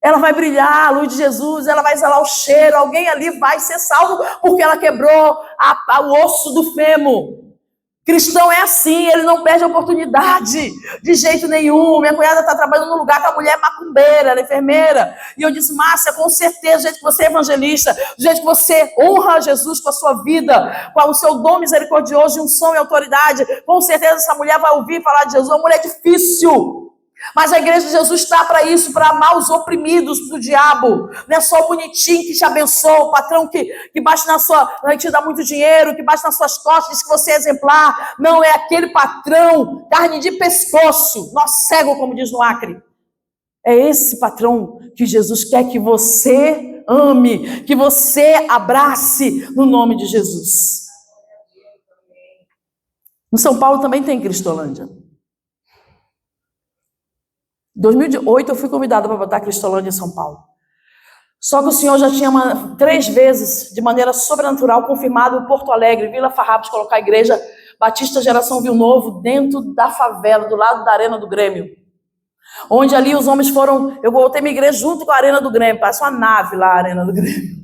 Ela vai brilhar, a luz de Jesus, ela vai exalar o cheiro, alguém ali vai ser salvo, porque ela quebrou o osso do fêmur. Cristão é assim, ele não perde a oportunidade, de jeito nenhum. Minha cunhada está trabalhando num lugar que a mulher é macumbeira, ela é enfermeira. E eu disse, Márcia, com certeza, do jeito que você é evangelista, do jeito que você honra Jesus com a sua vida, com o seu dom misericordioso de unção e autoridade, com certeza essa mulher vai ouvir falar de Jesus. É uma mulher difícil. Mas a igreja de Jesus está para isso, para amar os oprimidos do diabo. Não é só o bonitinho que te abençoa, o patrão que bate na sua, que te dá muito dinheiro, que bate nas suas costas, diz que você é exemplar. Não, é aquele patrão, carne de pescoço, nó cego, como diz no Acre. É esse patrão que Jesus quer que você ame, que você abrace no nome de Jesus. No São Paulo também tem Cristolândia. Em 2008 eu fui convidada para botar Cristolândia em São Paulo. Só que o Senhor já tinha 3 vezes, de maneira sobrenatural, confirmado em Porto Alegre, Vila Farrapos, colocar a igreja Batista Geração Viu Novo dentro da favela, do lado da Arena do Grêmio. Onde ali os homens foram, eu botei minha igreja junto com a Arena do Grêmio, parece uma nave lá, a Arena do Grêmio.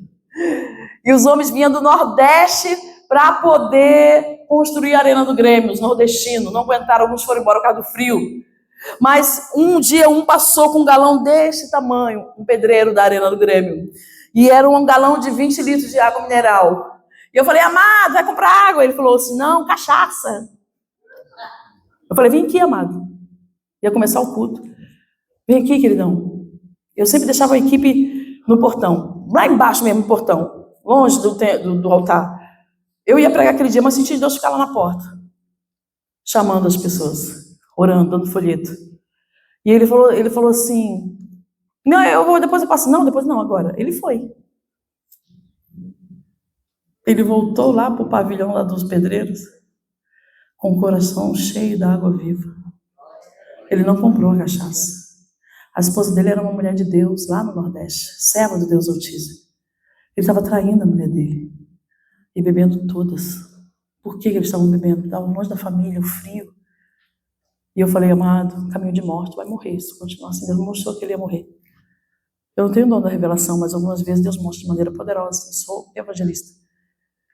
E os homens vinham do Nordeste para poder construir a Arena do Grêmio, os nordestinos, não aguentaram, alguns foram embora por causa do frio. Mas um dia um passou com um galão desse tamanho, um pedreiro da Arena do Grêmio, e era um galão de 20 litros de água mineral. E eu falei, amado, vai comprar água? Ele falou assim, não, cachaça. Eu falei, vem aqui, amado. Ia começar o culto. Vem aqui, queridão. Eu sempre deixava a equipe no portão, lá embaixo mesmo no portão, longe do altar. Eu ia pregar aquele dia, mas senti Deus ficar lá na porta, chamando as pessoas, orando, dando folheto. E ele falou assim, não, eu vou, depois eu passo. Não, depois não, agora. Ele foi. Ele voltou lá para o pavilhão lá dos pedreiros, com o coração cheio da água viva. Ele não comprou a cachaça. A esposa dele era uma mulher de Deus, lá no Nordeste, serva do Deus Altíssimo. Ele estava traindo a mulher dele e bebendo todas. Por que eles estavam bebendo? Estavam longe da família, o frio. E eu falei, amado, caminho de morte, vai morrer. Se continuar assim, Deus mostrou que ele ia morrer. Eu não tenho dom da revelação, mas algumas vezes Deus mostra de maneira poderosa. Eu sou evangelista.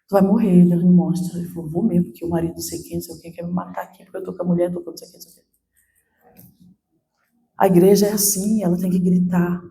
Tu vai morrer, Deus me mostra. Ele falou, vou mesmo, porque o marido não sei quem, quer me matar aqui, porque eu estou com a mulher, estou com não sei quem, não sei quem. A igreja é assim, ela tem que gritar.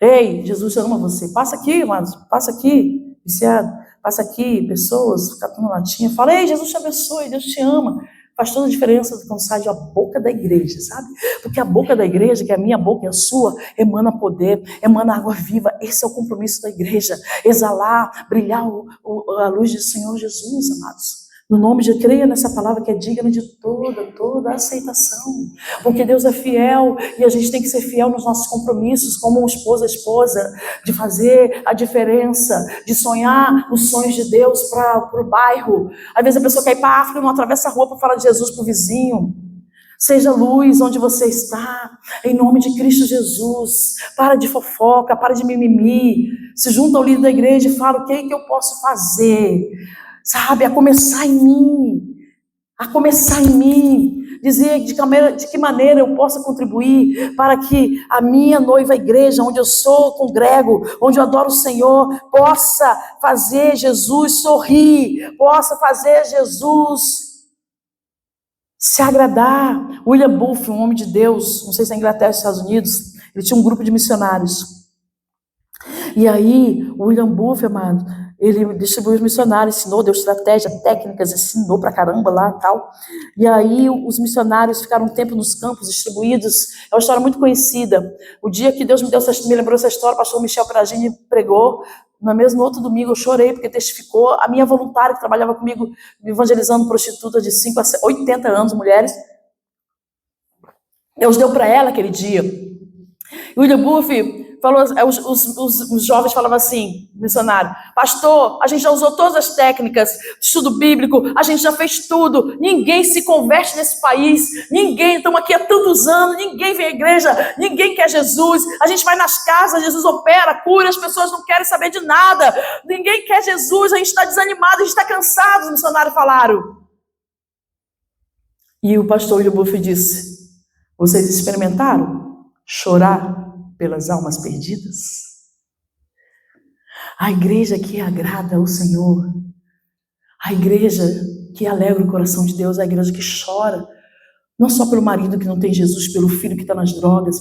Ei, Jesus ama você. Passa aqui, amados, passa aqui, viciado. Passa aqui, pessoas, catando latinha. Fala, ei, Jesus te abençoe, Deus te ama. Faz toda a diferença quando sai da boca da igreja, sabe? Porque a boca da igreja, que é a minha boca e a sua, emana poder, emana água viva. Esse é o compromisso da igreja. Exalar, brilhar a luz do Senhor Jesus, amados. No nome de, creia nessa palavra que é digna de toda aceitação. Porque Deus é fiel e a gente tem que ser fiel nos nossos compromissos, como um esposo a esposa, de fazer a diferença, de sonhar os sonhos de Deus para o bairro. Às vezes a pessoa quer ir para a África e não atravessa a rua para falar de Jesus para o vizinho. Seja luz onde você está, em nome de Cristo Jesus. Para de fofoca, para de mimimi. Se junta ao líder da igreja e fala, o que é que eu posso fazer? Sabe, a começar em mim, dizer de que maneira eu possa contribuir para que a minha noiva a igreja, onde eu congrego, onde eu adoro o Senhor, possa fazer Jesus sorrir, possa fazer Jesus se agradar. William Booth, um homem de Deus, não sei se é Inglaterra ou Estados Unidos, ele tinha um grupo de missionários. E aí, o William Booth, amado, ele distribuiu os missionários, ensinou, deu estratégia, técnicas, ensinou pra caramba lá e tal. E aí os missionários ficaram um tempo nos campos distribuídos. É uma história muito conhecida. O dia que Deus me lembrou essa história, o pastor Michel Peragini pregou. No outro domingo eu chorei porque testificou. A minha voluntária que trabalhava comigo, evangelizando prostitutas de 5 a 80 anos, mulheres. Deus deu para ela aquele dia. William Booth falou, os jovens falavam assim, missionário, pastor, a gente já usou todas as técnicas de estudo bíblico, a gente já fez tudo, ninguém se converte nesse país, ninguém, estamos aqui há tantos anos, ninguém vem à igreja, ninguém quer Jesus, a gente vai nas casas, Jesus opera, cura, as pessoas não querem saber de nada, ninguém quer Jesus, a gente está desanimado, a gente está cansado, os missionários falaram. E o pastor William Buff disse, vocês experimentaram chorar pelas almas perdidas? A igreja que agrada ao Senhor, a igreja que alegra o coração de Deus, a igreja que chora, não só pelo marido que não tem Jesus, pelo filho que está nas drogas,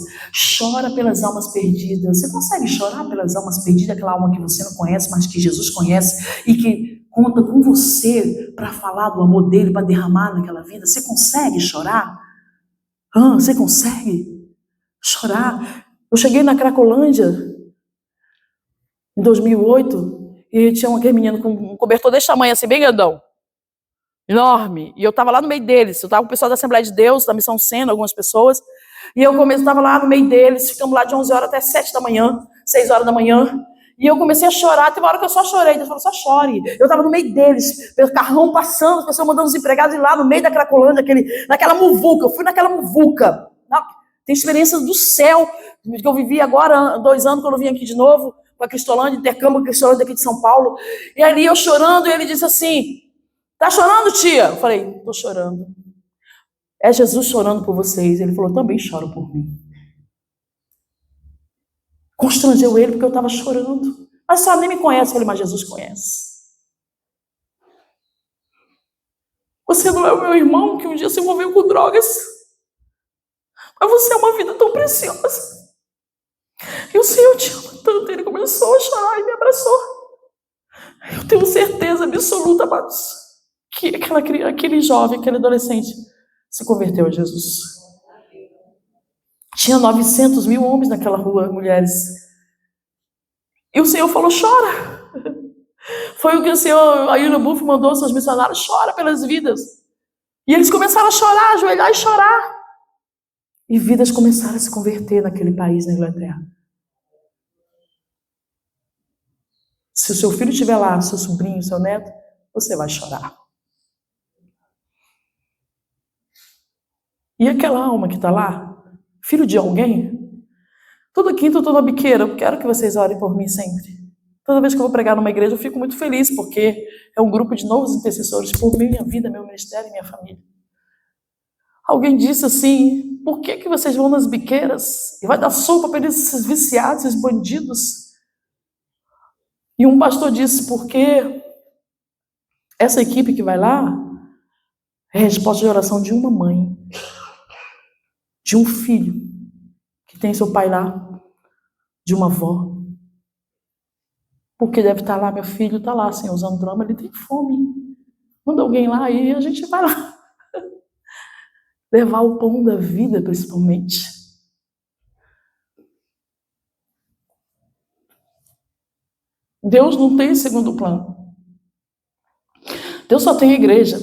chora pelas almas perdidas. Você consegue chorar pelas almas perdidas, aquela alma que você não conhece, mas que Jesus conhece e que conta com você para falar do amor dele, para derramar naquela vida? Você consegue chorar? Você consegue chorar? Eu cheguei na Cracolândia em 2008 e tinha aquele menino com um cobertor desse tamanho assim, bem grandão, enorme, e eu estava lá no meio deles, eu estava com o pessoal da Assembleia de Deus, da Missão Sena, algumas pessoas, e eu estava lá no meio deles, ficamos lá de 11 horas até 7 da manhã, 6 horas da manhã, e eu comecei a chorar, teve uma hora que eu só chorei, Deus falou, só chore. Eu estava no meio deles, pelo carrão passando, as pessoas mandando os empregados ir lá no meio da Cracolândia, naquela muvuca, eu fui naquela muvuca. Tem experiência do céu, que eu vivi agora, 2 anos, quando eu vim aqui de novo, com a Cristolândia, intercâmbio com a Cristolândia aqui de São Paulo, e ali eu chorando, e ele disse assim, tá chorando, tia? Eu falei, tô chorando. É Jesus chorando por vocês. Ele falou, também choro por mim. Constrangeu ele porque eu estava chorando. Mas só nem me conhece. Eu falei, mas Jesus conhece. Você não é o meu irmão que um dia se envolveu com drogas. Mas você é uma vida tão preciosa. E o Senhor te ama tanto. Ele começou a chorar e me abraçou. Eu tenho certeza absoluta, amados, que aquele jovem, aquele adolescente se converteu a Jesus. Tinha 900 mil homens naquela rua, mulheres. E o Senhor falou, chora. Foi o que o Senhor, a William Buff mandou aos seus missionários, chora pelas vidas. E eles começaram a chorar, ajoelhar e chorar. E vidas começaram a se converter naquele país, na Inglaterra. Se o seu filho estiver lá, seu sobrinho, seu neto, você vai chorar. E aquela alma que está lá, filho de alguém, toda quinta eu estou na biqueira, eu quero que vocês orem por mim sempre. Toda vez que eu vou pregar numa igreja, eu fico muito feliz, porque é um grupo de novos intercessores por mim, minha vida, meu ministério e minha família. Alguém disse assim, por que vocês vão nas biqueiras e vai dar sopa para esses viciados, esses bandidos? E um pastor disse, porque essa equipe que vai lá é a resposta de oração de uma mãe, de um filho que tem seu pai lá, de uma avó. Porque deve estar lá, meu filho está lá, sem usando drama, ele tem fome. Manda alguém lá e a gente vai lá. Levar o pão da vida, principalmente. Deus não tem segundo plano. Deus só tem igreja.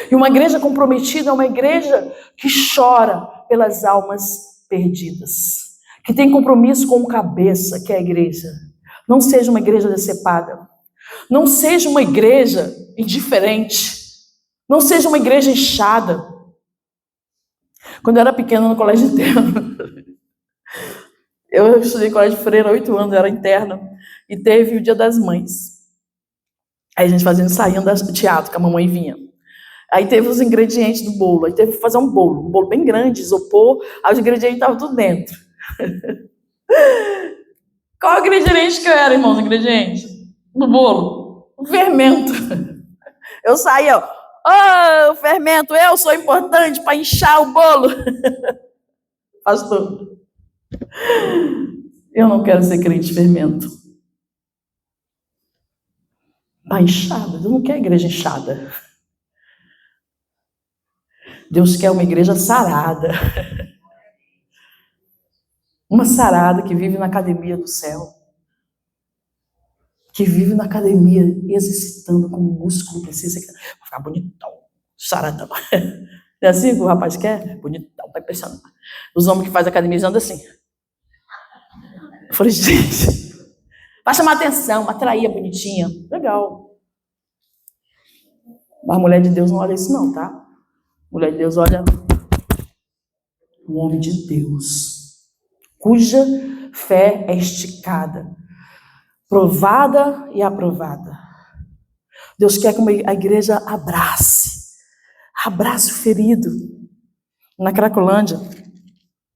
E uma igreja comprometida é uma igreja que chora pelas almas perdidas. Que tem compromisso com o cabeça, que é a igreja. Não seja uma igreja decepada. Não seja uma igreja indiferente. Não seja uma igreja inchada. Quando eu era pequena no colégio interno, eu estudei em colégio de freira há 8 anos, eu era interna, e teve o Dia das Mães. Aí a gente fazia ensaio do teatro, que a mamãe vinha. Aí teve os ingredientes do bolo, aí teve que fazer um bolo bem grande, isopor, aí os ingredientes estavam tudo dentro. Qual o ingrediente que eu era, irmãos, ingrediente? Do bolo? O fermento. Eu saía, o fermento, eu sou importante para inchar o bolo. Pastor, eu não quero ser crente fermento. Está inchada, Deus não quer igreja inchada. Deus quer uma igreja sarada. Uma sarada que vive na academia do céu. Que vive na academia exercitando como o músculo precisa ficar bonitão, saradão. É assim que o rapaz quer? Bonitão, vai impressionar. Os homens que fazem academia andam assim. Eu falei, gente, vai chamar atenção, atrair a bonitinha. Legal. Mas a mulher de Deus não olha isso não, tá? Mulher de Deus olha o homem de Deus, cuja fé é esticada, provada e aprovada. Deus quer que a igreja abrace o ferido. Na Cracolândia,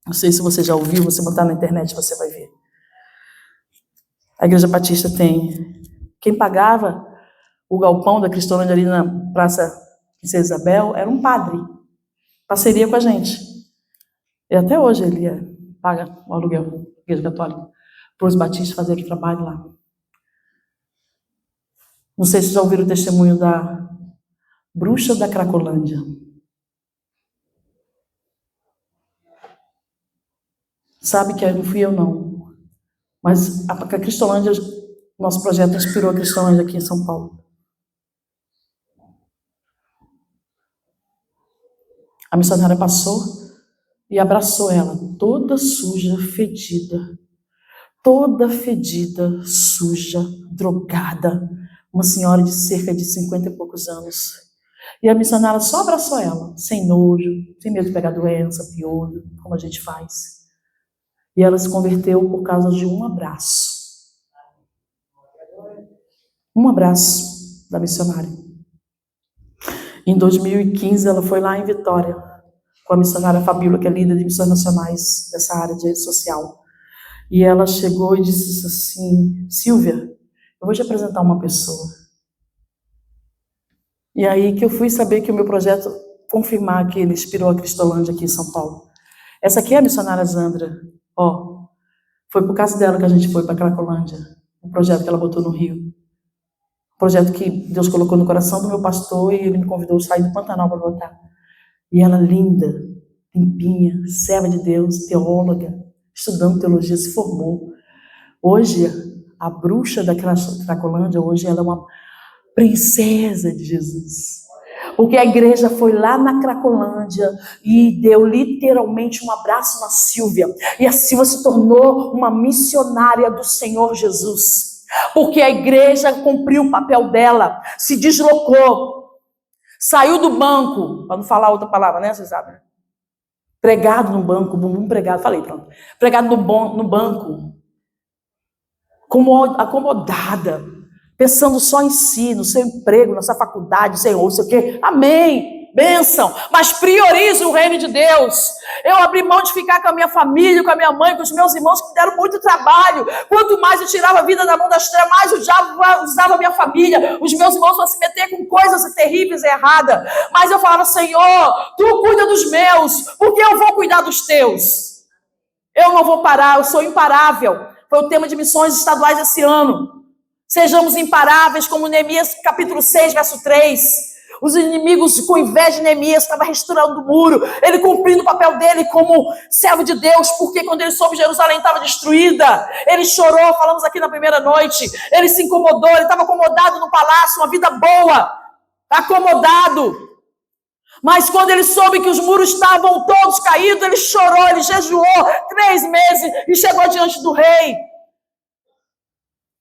não sei se você já ouviu, você botar na internet você vai ver. A Igreja Batista tem, quem pagava o galpão da Cristolândia ali na Praça Princesa Isabel era um padre, parceria com a gente. E até hoje ele paga o aluguel da Igreja Católica para os batistas fazerem trabalho lá. Não sei se já ouviram o testemunho da bruxa da Cracolândia. Sabe que não fui eu não, mas a Cristolândia, nosso projeto inspirou a Cristolândia aqui em São Paulo. A missionária passou e abraçou ela, toda suja, fedida, suja, drogada, uma senhora de cerca de 50 e poucos anos. E a missionária só abraçou ela, sem nojo, sem medo de pegar doença, piolho, como a gente faz. E ela se converteu por causa de um abraço. Um abraço da missionária. Em 2015, ela foi lá em Vitória, com a missionária Fabíola, que é líder de missões nacionais dessa área de social. E ela chegou e disse assim, Silvia, eu vou te apresentar uma pessoa. E aí que eu fui saber que o meu projeto, confirmar que ele inspirou a Cristolândia aqui em São Paulo. Essa aqui é a missionária Zandra. Ó, foi por causa dela que a gente foi para Cracolândia, um projeto que ela botou no Rio. Um projeto que Deus colocou no coração do meu pastor e ele me convidou a sair do Pantanal para botar. E ela linda, limpinha, serva de Deus, teóloga, estudando teologia, se formou. Hoje, a bruxa da Cracolândia, hoje ela é uma princesa de Jesus. Porque a igreja foi lá na Cracolândia e deu literalmente um abraço na Silvia. E a Silvia se tornou uma missionária do Senhor Jesus. Porque a igreja cumpriu o papel dela, se deslocou, saiu do banco, para não falar outra palavra, né? Vocês sabem. Pregado no banco, bumbum pregado, falei, pronto. Pregado no banco, como acomodada, pensando só em si, no seu emprego, na sua faculdade, Senhor, não sei o quê. Amém. Bênção. Mas priorize o reino de Deus. Eu abri mão de ficar com a minha família, com a minha mãe, com os meus irmãos que me deram muito trabalho. Quanto mais eu tirava a vida da mão das trevas, mais o diabo usava a minha família. Os meus irmãos vão se meter com coisas terríveis e erradas. Mas eu falava, Senhor, Tu cuida dos meus, porque eu vou cuidar dos Teus. Eu não vou parar, eu sou imparável. Foi o tema de missões estaduais esse ano. Sejamos imparáveis, como Neemias capítulo 6, verso 3. Os inimigos, com inveja de Neemias, estavam restaurando o muro. Ele cumprindo o papel dele como servo de Deus, porque quando ele soube que Jerusalém estava destruída, ele chorou, falamos aqui na primeira noite. Ele se incomodou, ele estava acomodado no palácio, uma vida boa, acomodado. Mas quando ele soube que os muros estavam todos caídos, ele chorou, ele jejuou 3 meses e chegou diante do rei.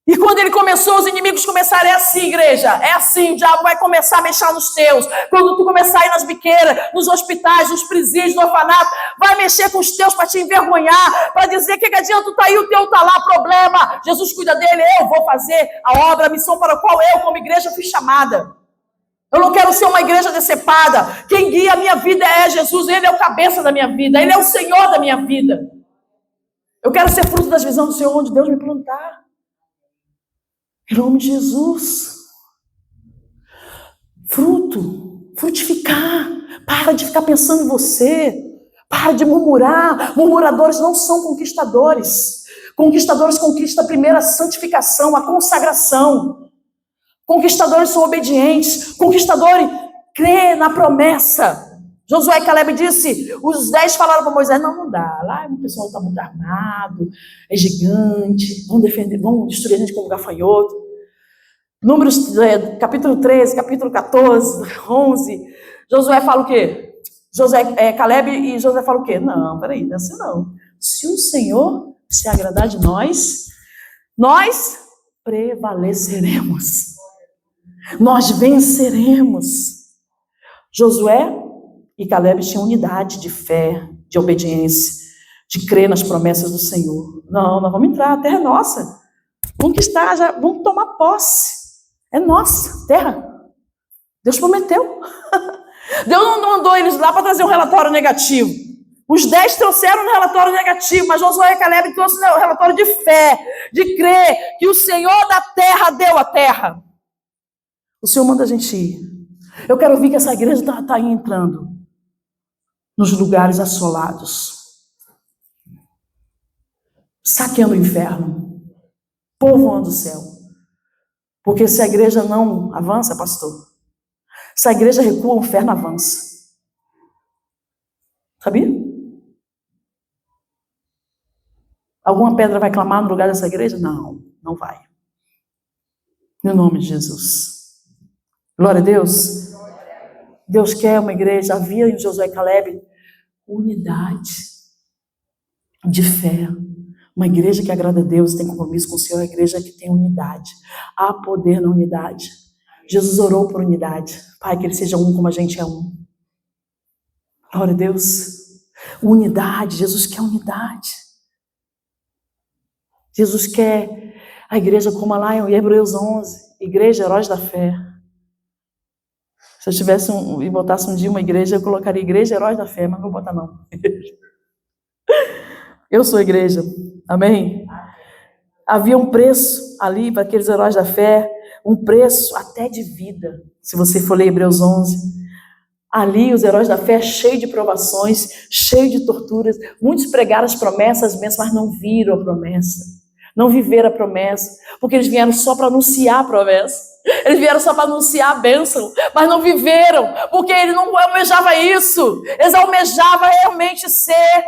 E quando ele começou, os inimigos começaram, é assim, igreja, é assim, o diabo vai começar a mexer nos teus. Quando tu começar a ir nas biqueiras, nos hospitais, nos presídios, no orfanato, vai mexer com os teus para te envergonhar, para dizer que adianta tu tá aí, o teu tá lá, problema. Jesus cuida dele, eu vou fazer a obra, a missão para a qual eu, como igreja, fui chamada. Eu não quero ser uma igreja decepada. Quem guia a minha vida é Jesus, Ele é o cabeça da minha vida, Ele é o Senhor da minha vida. Eu quero ser fruto das visões do Senhor, onde Deus me plantar. Em nome de Jesus. Frutificar. Para de ficar pensando em você. Para de murmurar. Murmuradores não são conquistadores. Conquistadores conquistam primeiro a santificação, a consagração. Conquistadores são obedientes. Conquistadores crê na promessa. Josué e Caleb disse, os 10 falaram para Moisés, não dá, lá o pessoal está muito armado, é gigante, vão destruir a gente como gafanhoto. Números, capítulo 13, capítulo 14, 11, Josué fala o quê? Caleb e Josué falam o quê? Não, peraí, não é assim não. Se o Senhor se agradar de nós, nós prevaleceremos. Nós venceremos. Josué e Caleb tinham unidade de fé, de obediência, de crer nas promessas do Senhor. Não, nós vamos entrar, a terra é nossa. Conquistar, já, vamos tomar posse. É nossa terra. Deus prometeu. Deus não mandou eles lá para trazer um relatório negativo. Os 10 trouxeram um relatório negativo, mas Josué e Caleb trouxeram um relatório de fé, de crer que o Senhor da terra deu a terra. O Senhor manda a gente ir. Eu quero ouvir que essa igreja está entrando nos lugares assolados, saqueando o inferno, povoando o céu. Porque se a igreja não avança, pastor, se a igreja recua, o inferno avança. Sabia? Alguma pedra vai clamar no lugar dessa igreja? Não, não vai. No nome de Jesus. Glória a Deus. Deus quer uma igreja. Havia em Josué e Caleb unidade de fé. Uma igreja que agrada a Deus, tem compromisso com o Senhor, é uma igreja que tem unidade. Há poder na unidade. Jesus orou por unidade. Pai, que ele seja um como a gente é um. Glória a Deus. Unidade, Jesus quer unidade. Jesus quer a igreja como lá em Hebreus 11, igreja heróis da fé. Se eu tivesse e botasse um dia uma igreja, eu colocaria igreja heróis da fé, mas não vou botar não. Eu sou a igreja, amém? Havia um preço ali para aqueles heróis da fé, um preço até de vida. Se você for ler Hebreus 11, ali os heróis da fé, cheio de provações, cheio de torturas. Muitos pregaram as promessas, as bênçãos, mas não viram a promessa. Não viveram a promessa, porque eles vieram só para anunciar a promessa. Eles vieram só para anunciar a bênção, mas não viveram, porque ele não almejava isso. Eles almejavam realmente ser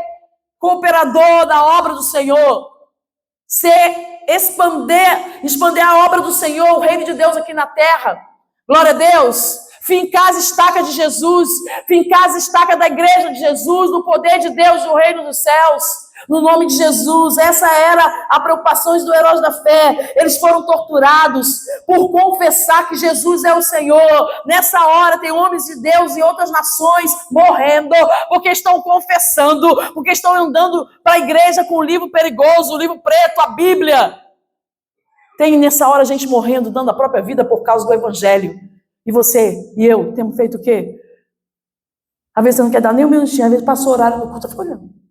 cooperador da obra do Senhor, expandir a obra do Senhor, o reino de Deus aqui na terra. Glória a Deus. Fincar as estacas de Jesus, fincar as estacas da igreja de Jesus, no poder de Deus, no reino dos céus, no nome de Jesus. Essa era a preocupação dos heróis da fé. Eles foram torturados por confessar que Jesus é o Senhor. Nessa hora tem homens de Deus em outras nações morrendo, porque estão confessando, porque estão andando para a igreja com o livro perigoso, o livro preto, a Bíblia. Tem nessa hora gente morrendo, dando a própria vida por causa do evangelho. E você e eu temos feito o quê? Às vezes você não quer dar nem um minutinho, às vezes passou o horário no culto, fica olhando.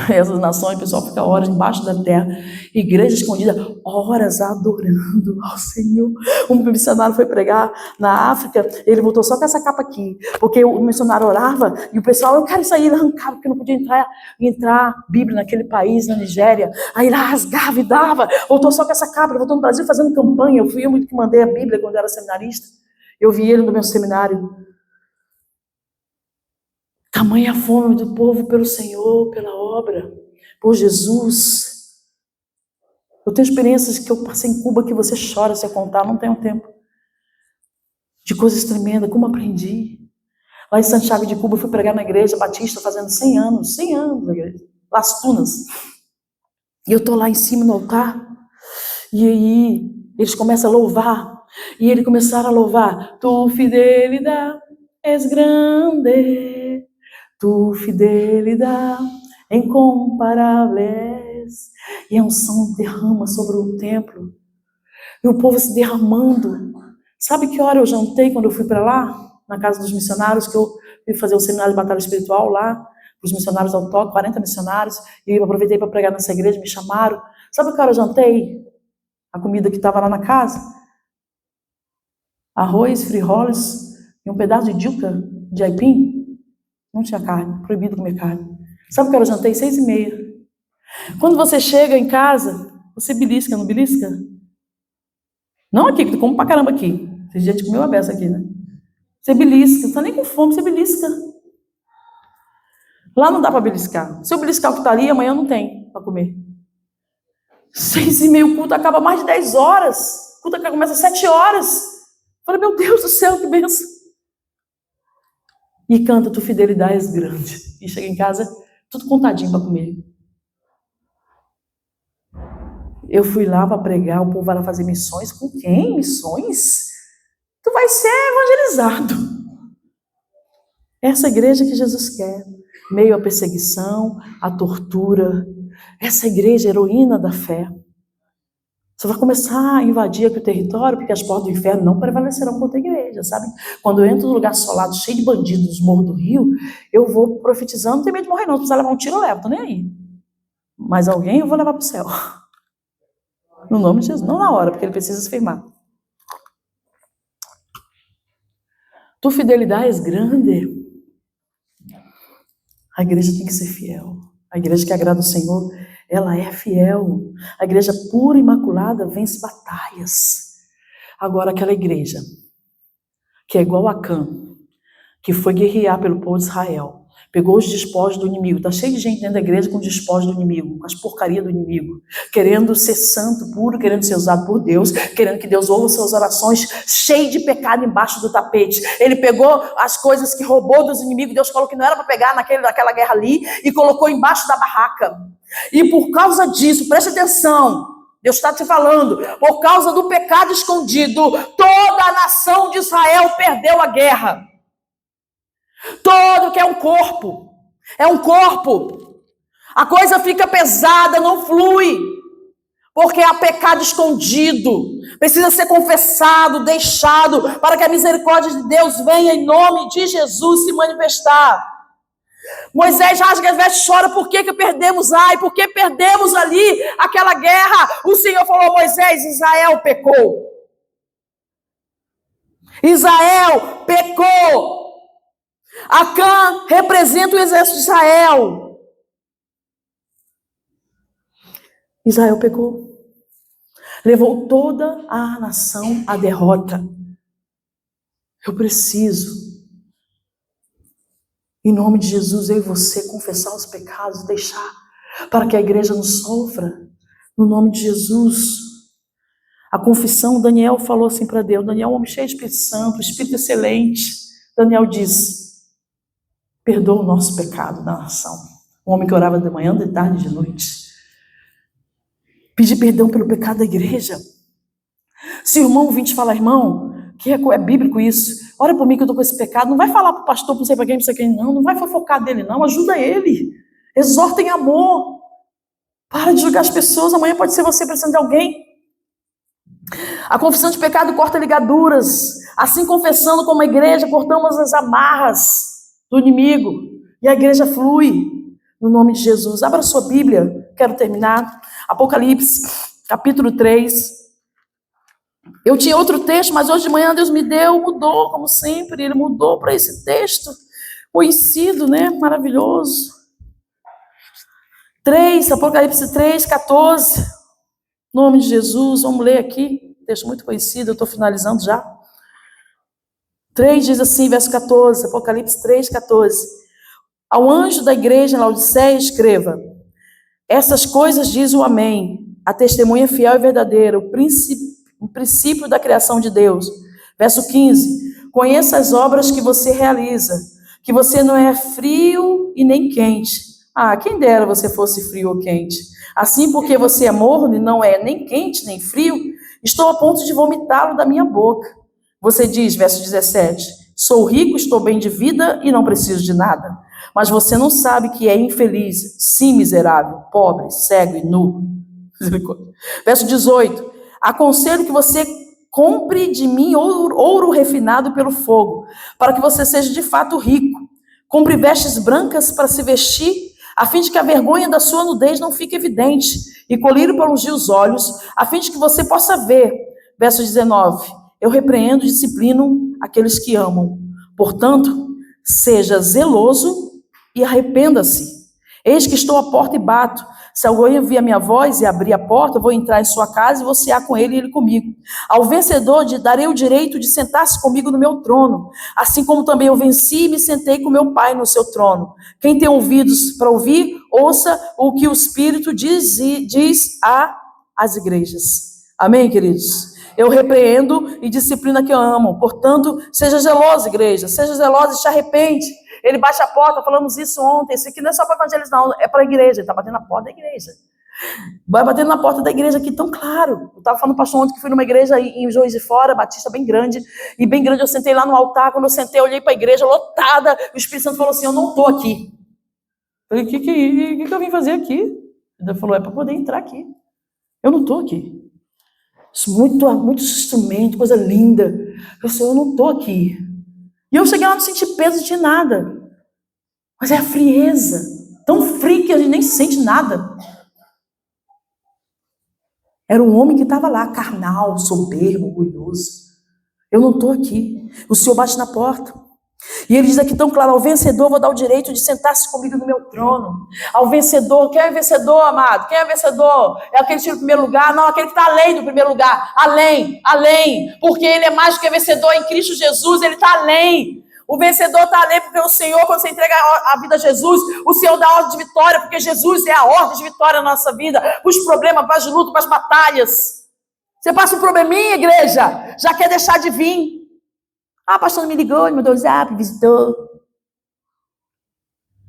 Essas nações, o pessoal fica horas embaixo da terra, igreja escondida, horas adorando ao Senhor. Um missionário foi pregar na África, ele voltou só com essa capa aqui, porque o missionário orava e o pessoal, eu quero isso aí, ele arrancava, porque não podia entrar Bíblia naquele país, na Nigéria. Aí ele rasgava e dava, voltou só com essa capa, ele voltou no Brasil fazendo campanha. Eu fui eu muito que mandei a Bíblia quando eu era seminarista. Eu vi ele no meu seminário. Tamanha fome do povo pelo Senhor, pela obra, por Jesus. Eu tenho experiências que eu passei em Cuba que você chora se eu contar, não tenho tempo. De coisas tremendas, como aprendi. Lá em Santiago de Cuba, eu fui pregar na igreja batista, fazendo 100 anos na igreja, Las Tunas. E eu estou lá em cima no altar, e aí eles começam a louvar, e eles começaram a louvar, tu fidelidade és grande, tu fidelidade incomparável. E a unção derrama sobre o templo. E o povo se derramando. Sabe que hora eu jantei quando eu fui para lá? Na casa dos missionários, que eu fui fazer um seminário de batalha espiritual lá, para os missionários ao toque, 40 missionários, e eu aproveitei para pregar nessa igreja, me chamaram. Sabe que hora eu jantei? A comida que estava lá na casa? Arroz, frijoles e um pedaço de yuca, de aipim. Não tinha carne, proibido comer carne. Sabe que hora eu jantei? 6h30. Quando você chega em casa, você belisca, não belisca? Não aqui, que tu come pra caramba aqui. Tem gente que comeu a beça aqui, né? Você belisca, não tá nem com fome, você belisca. Lá não dá para beliscar. Se eu beliscar o que tá ali, amanhã não tem para comer. 6h30, o culto acaba mais de 10 horas. O culto começa às 7 horas. Falei, meu Deus do céu, que bênção. E canta, tua fidelidade é grande. E chega em casa, tudo contadinho para comer. Eu fui lá para pregar, o povo vai lá fazer missões. Com quem? Missões? Tu vai ser evangelizado. Essa igreja que Jesus quer, meio à perseguição, à tortura. Essa igreja heroína da fé. Você vai começar a invadir aqui o território, porque as portas do inferno não prevalecerão contra a igreja, sabe? Quando eu entro num lugar assolado, cheio de bandidos nos morros do Rio, eu vou profetizando, não tem medo de morrer não. Se precisar levar um tiro, eu levo, tô nem aí. Mas alguém eu vou levar para o céu. No nome de Jesus, não na hora, porque ele precisa se firmar. Tu fidelidade és grande. A igreja tem que ser fiel. A igreja que agrada o Senhor, ela é fiel. A igreja pura e imaculada vence batalhas. Agora aquela igreja que é igual a Acã, que foi guerrear pelo povo de Israel, pegou os despojos do inimigo, está cheio de gente dentro da igreja com despojos do inimigo, com as porcarias do inimigo, querendo ser santo, puro, querendo ser usado por Deus, querendo que Deus ouça suas orações, cheio de pecado embaixo do tapete. Ele pegou as coisas que roubou dos inimigos, Deus falou que não era para pegar naquela guerra ali, e colocou embaixo da barraca. E por causa disso, preste atenção, Deus está te falando, por causa do pecado escondido, toda a nação de Israel perdeu a guerra. Todo que é um corpo, a coisa fica pesada, não flui, porque há pecado escondido, precisa ser confessado, deixado, para que a misericórdia de Deus venha em nome de Jesus se manifestar. Moisés rasga as vestes e chora, por que perdemos? Ai, por que perdemos ali aquela guerra? O Senhor falou, Moisés, Israel pecou. Israel pecou. Acã representa o exército de Israel. Israel pecou. Levou toda a nação à derrota. Eu preciso, em nome de Jesus, eu e você, confessar os pecados, deixar, para que a igreja não sofra, no nome de Jesus. A confissão, Daniel falou assim para Deus, Daniel é um homem cheio de Espírito Santo, Espírito excelente. Daniel diz, perdoa o nosso pecado da nação. Um homem que orava de manhã, de tarde e de noite. Pedir perdão pelo pecado da igreja. Se o irmão vir te falar, irmão, que é bíblico isso, ora por mim que eu estou com esse pecado, não vai falar para o pastor, não sei para quem, não vai fofocar dele não, ajuda ele, exorta em amor, para de julgar as pessoas, amanhã pode ser você precisando de alguém. A confissão de pecado corta ligaduras, assim confessando como a igreja, cortamos as amarras do inimigo, e a igreja flui, no nome de Jesus. Abra sua Bíblia, quero terminar, Apocalipse, capítulo 3, eu tinha outro texto, mas hoje de manhã Deus me deu, mudou, como sempre, Ele mudou para esse texto, conhecido, né, maravilhoso, 3, Apocalipse 3, 14, em nome de Jesus, vamos ler aqui, texto muito conhecido, eu estou finalizando já, 3 diz assim, verso 14, Apocalipse 3, 14. Ao anjo da igreja em Laodiceia escreva, essas coisas diz o Amém, a testemunha fiel e verdadeira, o princípio da criação de Deus. Verso 15, conheça as obras que você realiza, que você não é frio e nem quente. Ah, quem dera você fosse frio ou quente. Assim, porque você é morno e não é nem quente nem frio, estou a ponto de vomitá-lo da minha boca. Você diz, verso 17, sou rico, estou bem de vida e não preciso de nada. Mas você não sabe que é infeliz, sim, miserável, pobre, cego e nu. Verso 18, aconselho que você compre de mim ouro refinado pelo fogo, para que você seja de fato rico. Compre vestes brancas para se vestir, a fim de que a vergonha da sua nudez não fique evidente, e colírio para ungir os olhos, a fim de que você possa ver. Verso 19, eu repreendo e disciplino aqueles que amam. Portanto, seja zeloso e arrependa-se. Eis que estou à porta e bato. Se alguém ouvir a minha voz e abrir a porta, eu vou entrar em sua casa e vou cear com ele e ele comigo. Ao vencedor darei o direito de sentar-se comigo no meu trono, assim como também eu venci e me sentei com meu Pai no seu trono. Quem tem ouvidos para ouvir, ouça o que o Espírito diz às igrejas. Amém, queridos? Eu repreendo e disciplino a que eu amo. Portanto, seja zeloso, igreja. Seja zeloso e te arrepende. Ele bate a porta, falamos isso ontem. Isso aqui não é só para evangelizar, não. É para a igreja. Ele está batendo a porta da igreja. Vai batendo na porta da igreja aqui tão claro. Eu estava falando, pastor, ontem que fui numa igreja em Juiz de Fora, Batista, bem grande. E bem grande, eu sentei lá no altar. Quando eu sentei, eu olhei para a igreja lotada. O Espírito Santo falou assim, eu não estou aqui. Eu falei, o que eu vim fazer aqui? Ele falou, é para poder entrar aqui. Eu não estou aqui. Muitos instrumentos, coisa linda. Eu falei, eu não estou aqui. E eu cheguei lá, não senti peso de nada. Mas é a frieza. Tão frio que a gente nem sente nada. Era um homem que estava lá, carnal, soberbo, orgulhoso. Eu não estou aqui. O Senhor bate na porta. E ele diz aqui tão claro, ao vencedor vou dar o direito de sentar-se comigo no meu trono. Ao vencedor, quem é vencedor, amado? Quem é vencedor? É aquele que tira o primeiro lugar? Não, aquele que está além do primeiro lugar. Além. Porque ele é mais do que vencedor em Cristo Jesus, ele está além. O vencedor está além, porque o Senhor, quando você entrega a vida a Jesus, o Senhor dá ordem de vitória, porque Jesus é a ordem de vitória na nossa vida, para os problemas, para as lutas, para as batalhas. Você passa um probleminha, igreja, já quer deixar de vir. Ah, pastor não me ligou, me mandou o zap, visitou.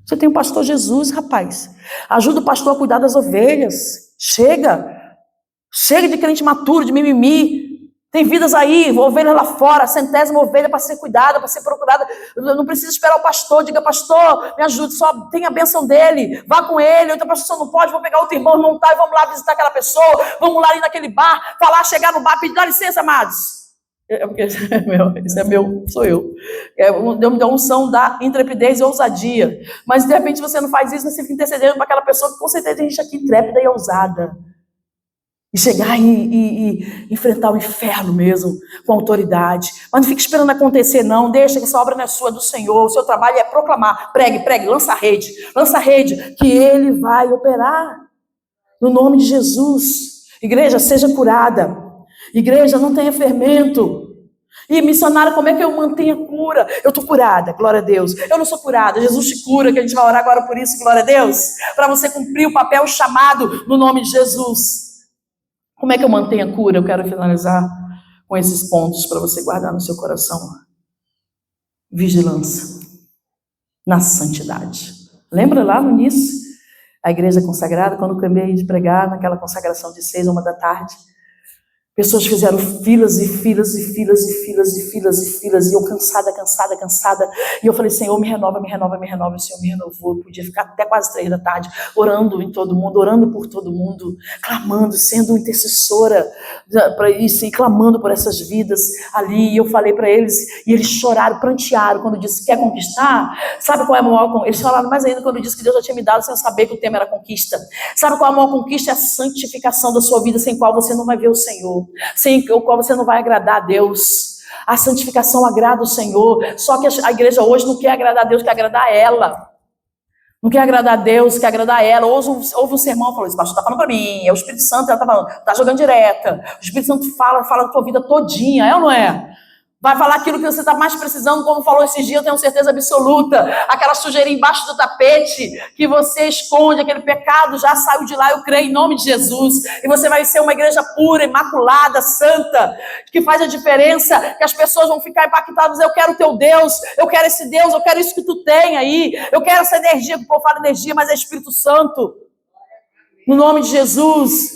Você tem o pastor Jesus, rapaz. Ajuda o pastor a cuidar das ovelhas. Chega de crente maturo, de mimimi. Tem vidas aí, ovelhas lá fora, centésima ovelha para ser cuidada, para ser procurada. Não precisa esperar o pastor, diga, pastor, me ajude, só tenha a bênção dele, vá com ele. Então, pastor, não pode, vou pegar outro irmão, não tá, e vamos lá visitar aquela pessoa, vamos lá ir naquele bar, falar, chegar no bar, pedir, dá licença, amados. Esse é meu, sou eu. Deus me deu a unção da intrepidez e ousadia. Mas de repente você não faz isso, você fica intercedendo para aquela pessoa que com certeza tem gente aqui intrépida e ousada. E chegar e enfrentar o inferno mesmo, com autoridade. Mas não fique esperando acontecer, não. Deixa que essa obra não é sua, é do Senhor. O seu trabalho é proclamar. Pregue, lança a rede, que Ele vai operar. No nome de Jesus. Igreja, seja curada. Igreja, não tenha fermento. E missionária, como é que eu mantenho a cura? Eu estou curada, glória a Deus. Eu não sou curada, Jesus te cura, que a gente vai orar agora por isso, glória a Deus. Para você cumprir o papel chamado no nome de Jesus. Como é que eu mantenho a cura? Eu quero finalizar com esses pontos para você guardar no seu coração. Vigilância na santidade. Lembra lá no início? A igreja consagrada, quando eu acabei de pregar naquela consagração de 6 a 1 da tarde, pessoas fizeram filas e filas e filas e filas e filas e filas, e eu cansada, e eu falei, Senhor, me renova, o Senhor me renovou. Eu podia ficar até quase 3 da tarde, orando em todo mundo, orando por todo mundo, clamando, sendo intercessora para isso, e clamando por essas vidas ali, e eu falei para eles, e eles choraram, prantearam, quando eu disse, quer conquistar? Sabe qual é a maior? Eles falaram mais ainda quando eu disse que Deus já tinha me dado, sem eu saber que o tema era conquista. Sabe qual é a maior conquista? É a santificação da sua vida, sem qual você não vai ver o Senhor, sem o qual você não vai agradar a Deus. A santificação agrada o Senhor, só que a igreja hoje não quer agradar a Deus, quer agradar a ela. Não quer agradar a Deus, quer agradar a ela. Ouve um sermão, falou, esse pastor está falando para mim, é o Espírito Santo, ela está falando, está jogando direta. O Espírito Santo fala da tua vida todinha, é ou não é? Vai falar aquilo que você está mais precisando, como falou esses dias, eu tenho certeza absoluta. Aquela sujeirinha embaixo do tapete que você esconde, aquele pecado já saiu de lá, eu creio em nome de Jesus. E você vai ser uma igreja pura, imaculada, santa, que faz a diferença, que as pessoas vão ficar impactadas. Eu quero o teu Deus, eu quero esse Deus, eu quero isso que tu tem aí. Eu quero essa energia, que o povo fala energia, mas é Espírito Santo. No nome de Jesus.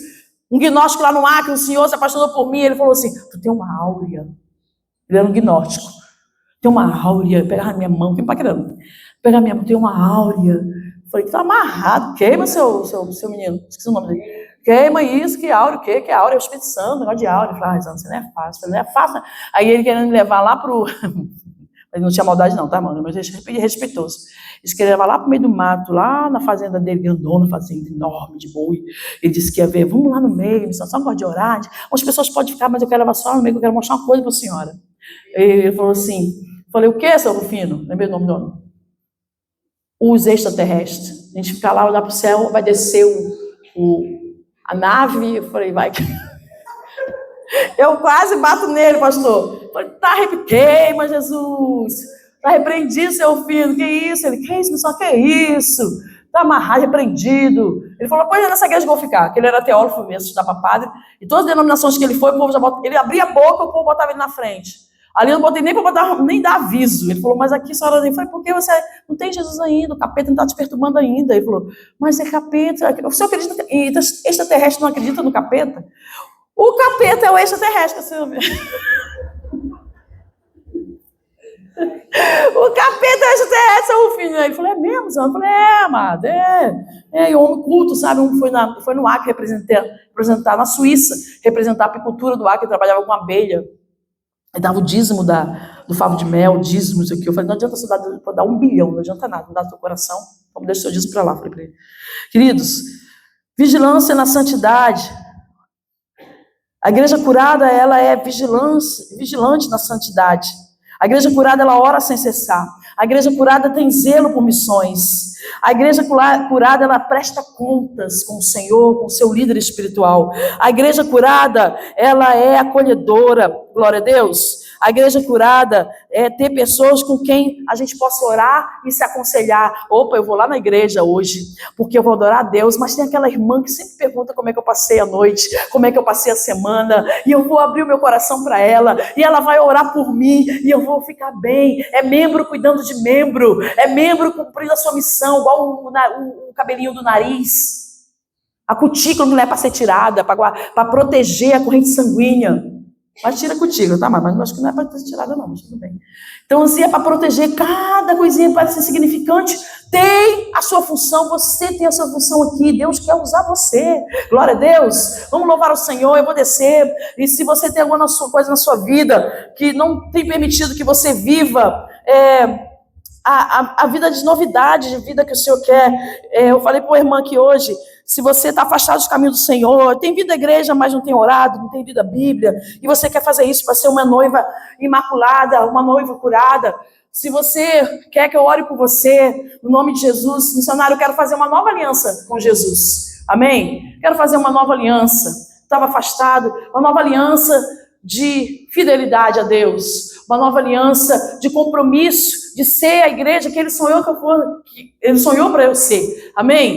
Um gnóstico lá no Acre, um senhor se apaixonou por mim, ele falou assim, tu tem uma áurea. Ele era um gnóstico. Tem uma áurea. Pegava a minha mão. Quem está querendo? Pegava a minha mão. Tem uma áurea. Eu falei, está amarrado. Queima seu menino. Esqueci o nome dele. Queima isso. Que áurea? O quê? Que áurea? É o Espírito Santo. Negócio de áurea. Eu falei, isso não é fácil. Não é fácil. Aí ele querendo me levar lá para o... Ele não tinha maldade não, tá, mano? Mas ele é respeitoso. Eles queriam levar lá para o meio do mato, lá na fazenda dele, grandona, fazenda enorme de boi. Ele disse que ia ver, vamos lá no meio, só gosta de orar. As pessoas podem ficar, mas eu quero levar só no meio, eu quero mostrar uma coisa para a senhora. Ele falou assim, falei, o que, seu Rufino? Lembrei o nome do homem. Os extraterrestres. A gente fica lá, olhar para o céu, vai descer a nave. Eu falei, vai. Eu quase bato nele, pastor. Eu falei, queima, Jesus. Está repreendido, seu filho. Que isso? Ele, que isso, só que isso? Está amarrado, repreendido. Ele falou, pois é, nessa igreja eu vou ficar. Que ele era teólogo, foi mesmo, estudava para padre. E todas as denominações que ele foi, o povo já bota. Ele abria a boca, o povo botava ele na frente. Ali eu não botei nem para nem dar aviso. Ele falou, mas aqui a senhora nem foi, porque você não tem Jesus ainda, o capeta não está te perturbando ainda. Ele falou, mas é capeta, o senhor acredita em extraterrestre, não acredita no capeta? O capeta é o extraterrestre, senhor. O capeta é extraterrestre, é o filho. Ele falou, é mesmo, senhor? Eu falei, amado, E o homem culto, sabe? Um foi no Acre representar na Suíça, representar a apicultura do Acre, trabalhava com abelha. Ele dava o dízimo do favo de mel, dízimo, isso aqui. Eu falei, não adianta você dar 1 bilhão, não adianta nada, não dá do seu coração, vamos deixar o seu dízimo para lá. Falei para ele. Queridos, vigilância na santidade. A igreja curada, ela é vigilante na santidade. A igreja curada, ela ora sem cessar. A igreja curada tem zelo por missões. A igreja curada, ela presta contas com o Senhor, com o seu líder espiritual. A igreja curada, ela é acolhedora. Glória a Deus. A igreja curada é ter pessoas com quem a gente possa orar e se aconselhar. Opa, eu vou lá na igreja hoje, porque eu vou adorar a Deus, mas tem aquela irmã que sempre pergunta como é que eu passei a noite, como é que eu passei a semana, e eu vou abrir o meu coração para ela, e ela vai orar por mim, e eu vou ficar bem. É membro cuidando de membro, é membro cumprindo a sua missão, igual o cabelinho do nariz. A cutícula não é para ser tirada, para proteger a corrente sanguínea. Mas tira a cutícula, tá? Mas acho que não é para ser tirada não, mas tudo bem. Então, assim, é para proteger cada coisinha, parece ser insignificante. Tem a sua função, você tem a sua função aqui. Deus quer usar você. Glória a Deus. Vamos louvar o Senhor, eu vou descer. E se você tem alguma coisa na sua vida que não tem permitido que você viva a vida de novidade, de vida que o Senhor quer. Eu falei para uma irmã aqui hoje, se você está afastado dos caminhos do Senhor, tem vida à igreja, mas não tem orado, não tem vida à Bíblia, e você quer fazer isso para ser uma noiva imaculada, uma noiva curada, se você quer que eu ore por você, no nome de Jesus, missionário, eu quero fazer uma nova aliança com Jesus, amém? Quero fazer uma nova aliança, estava afastado, uma nova aliança de fidelidade a Deus, uma nova aliança de compromisso, de ser a igreja que Ele sonhou para eu ser, amém?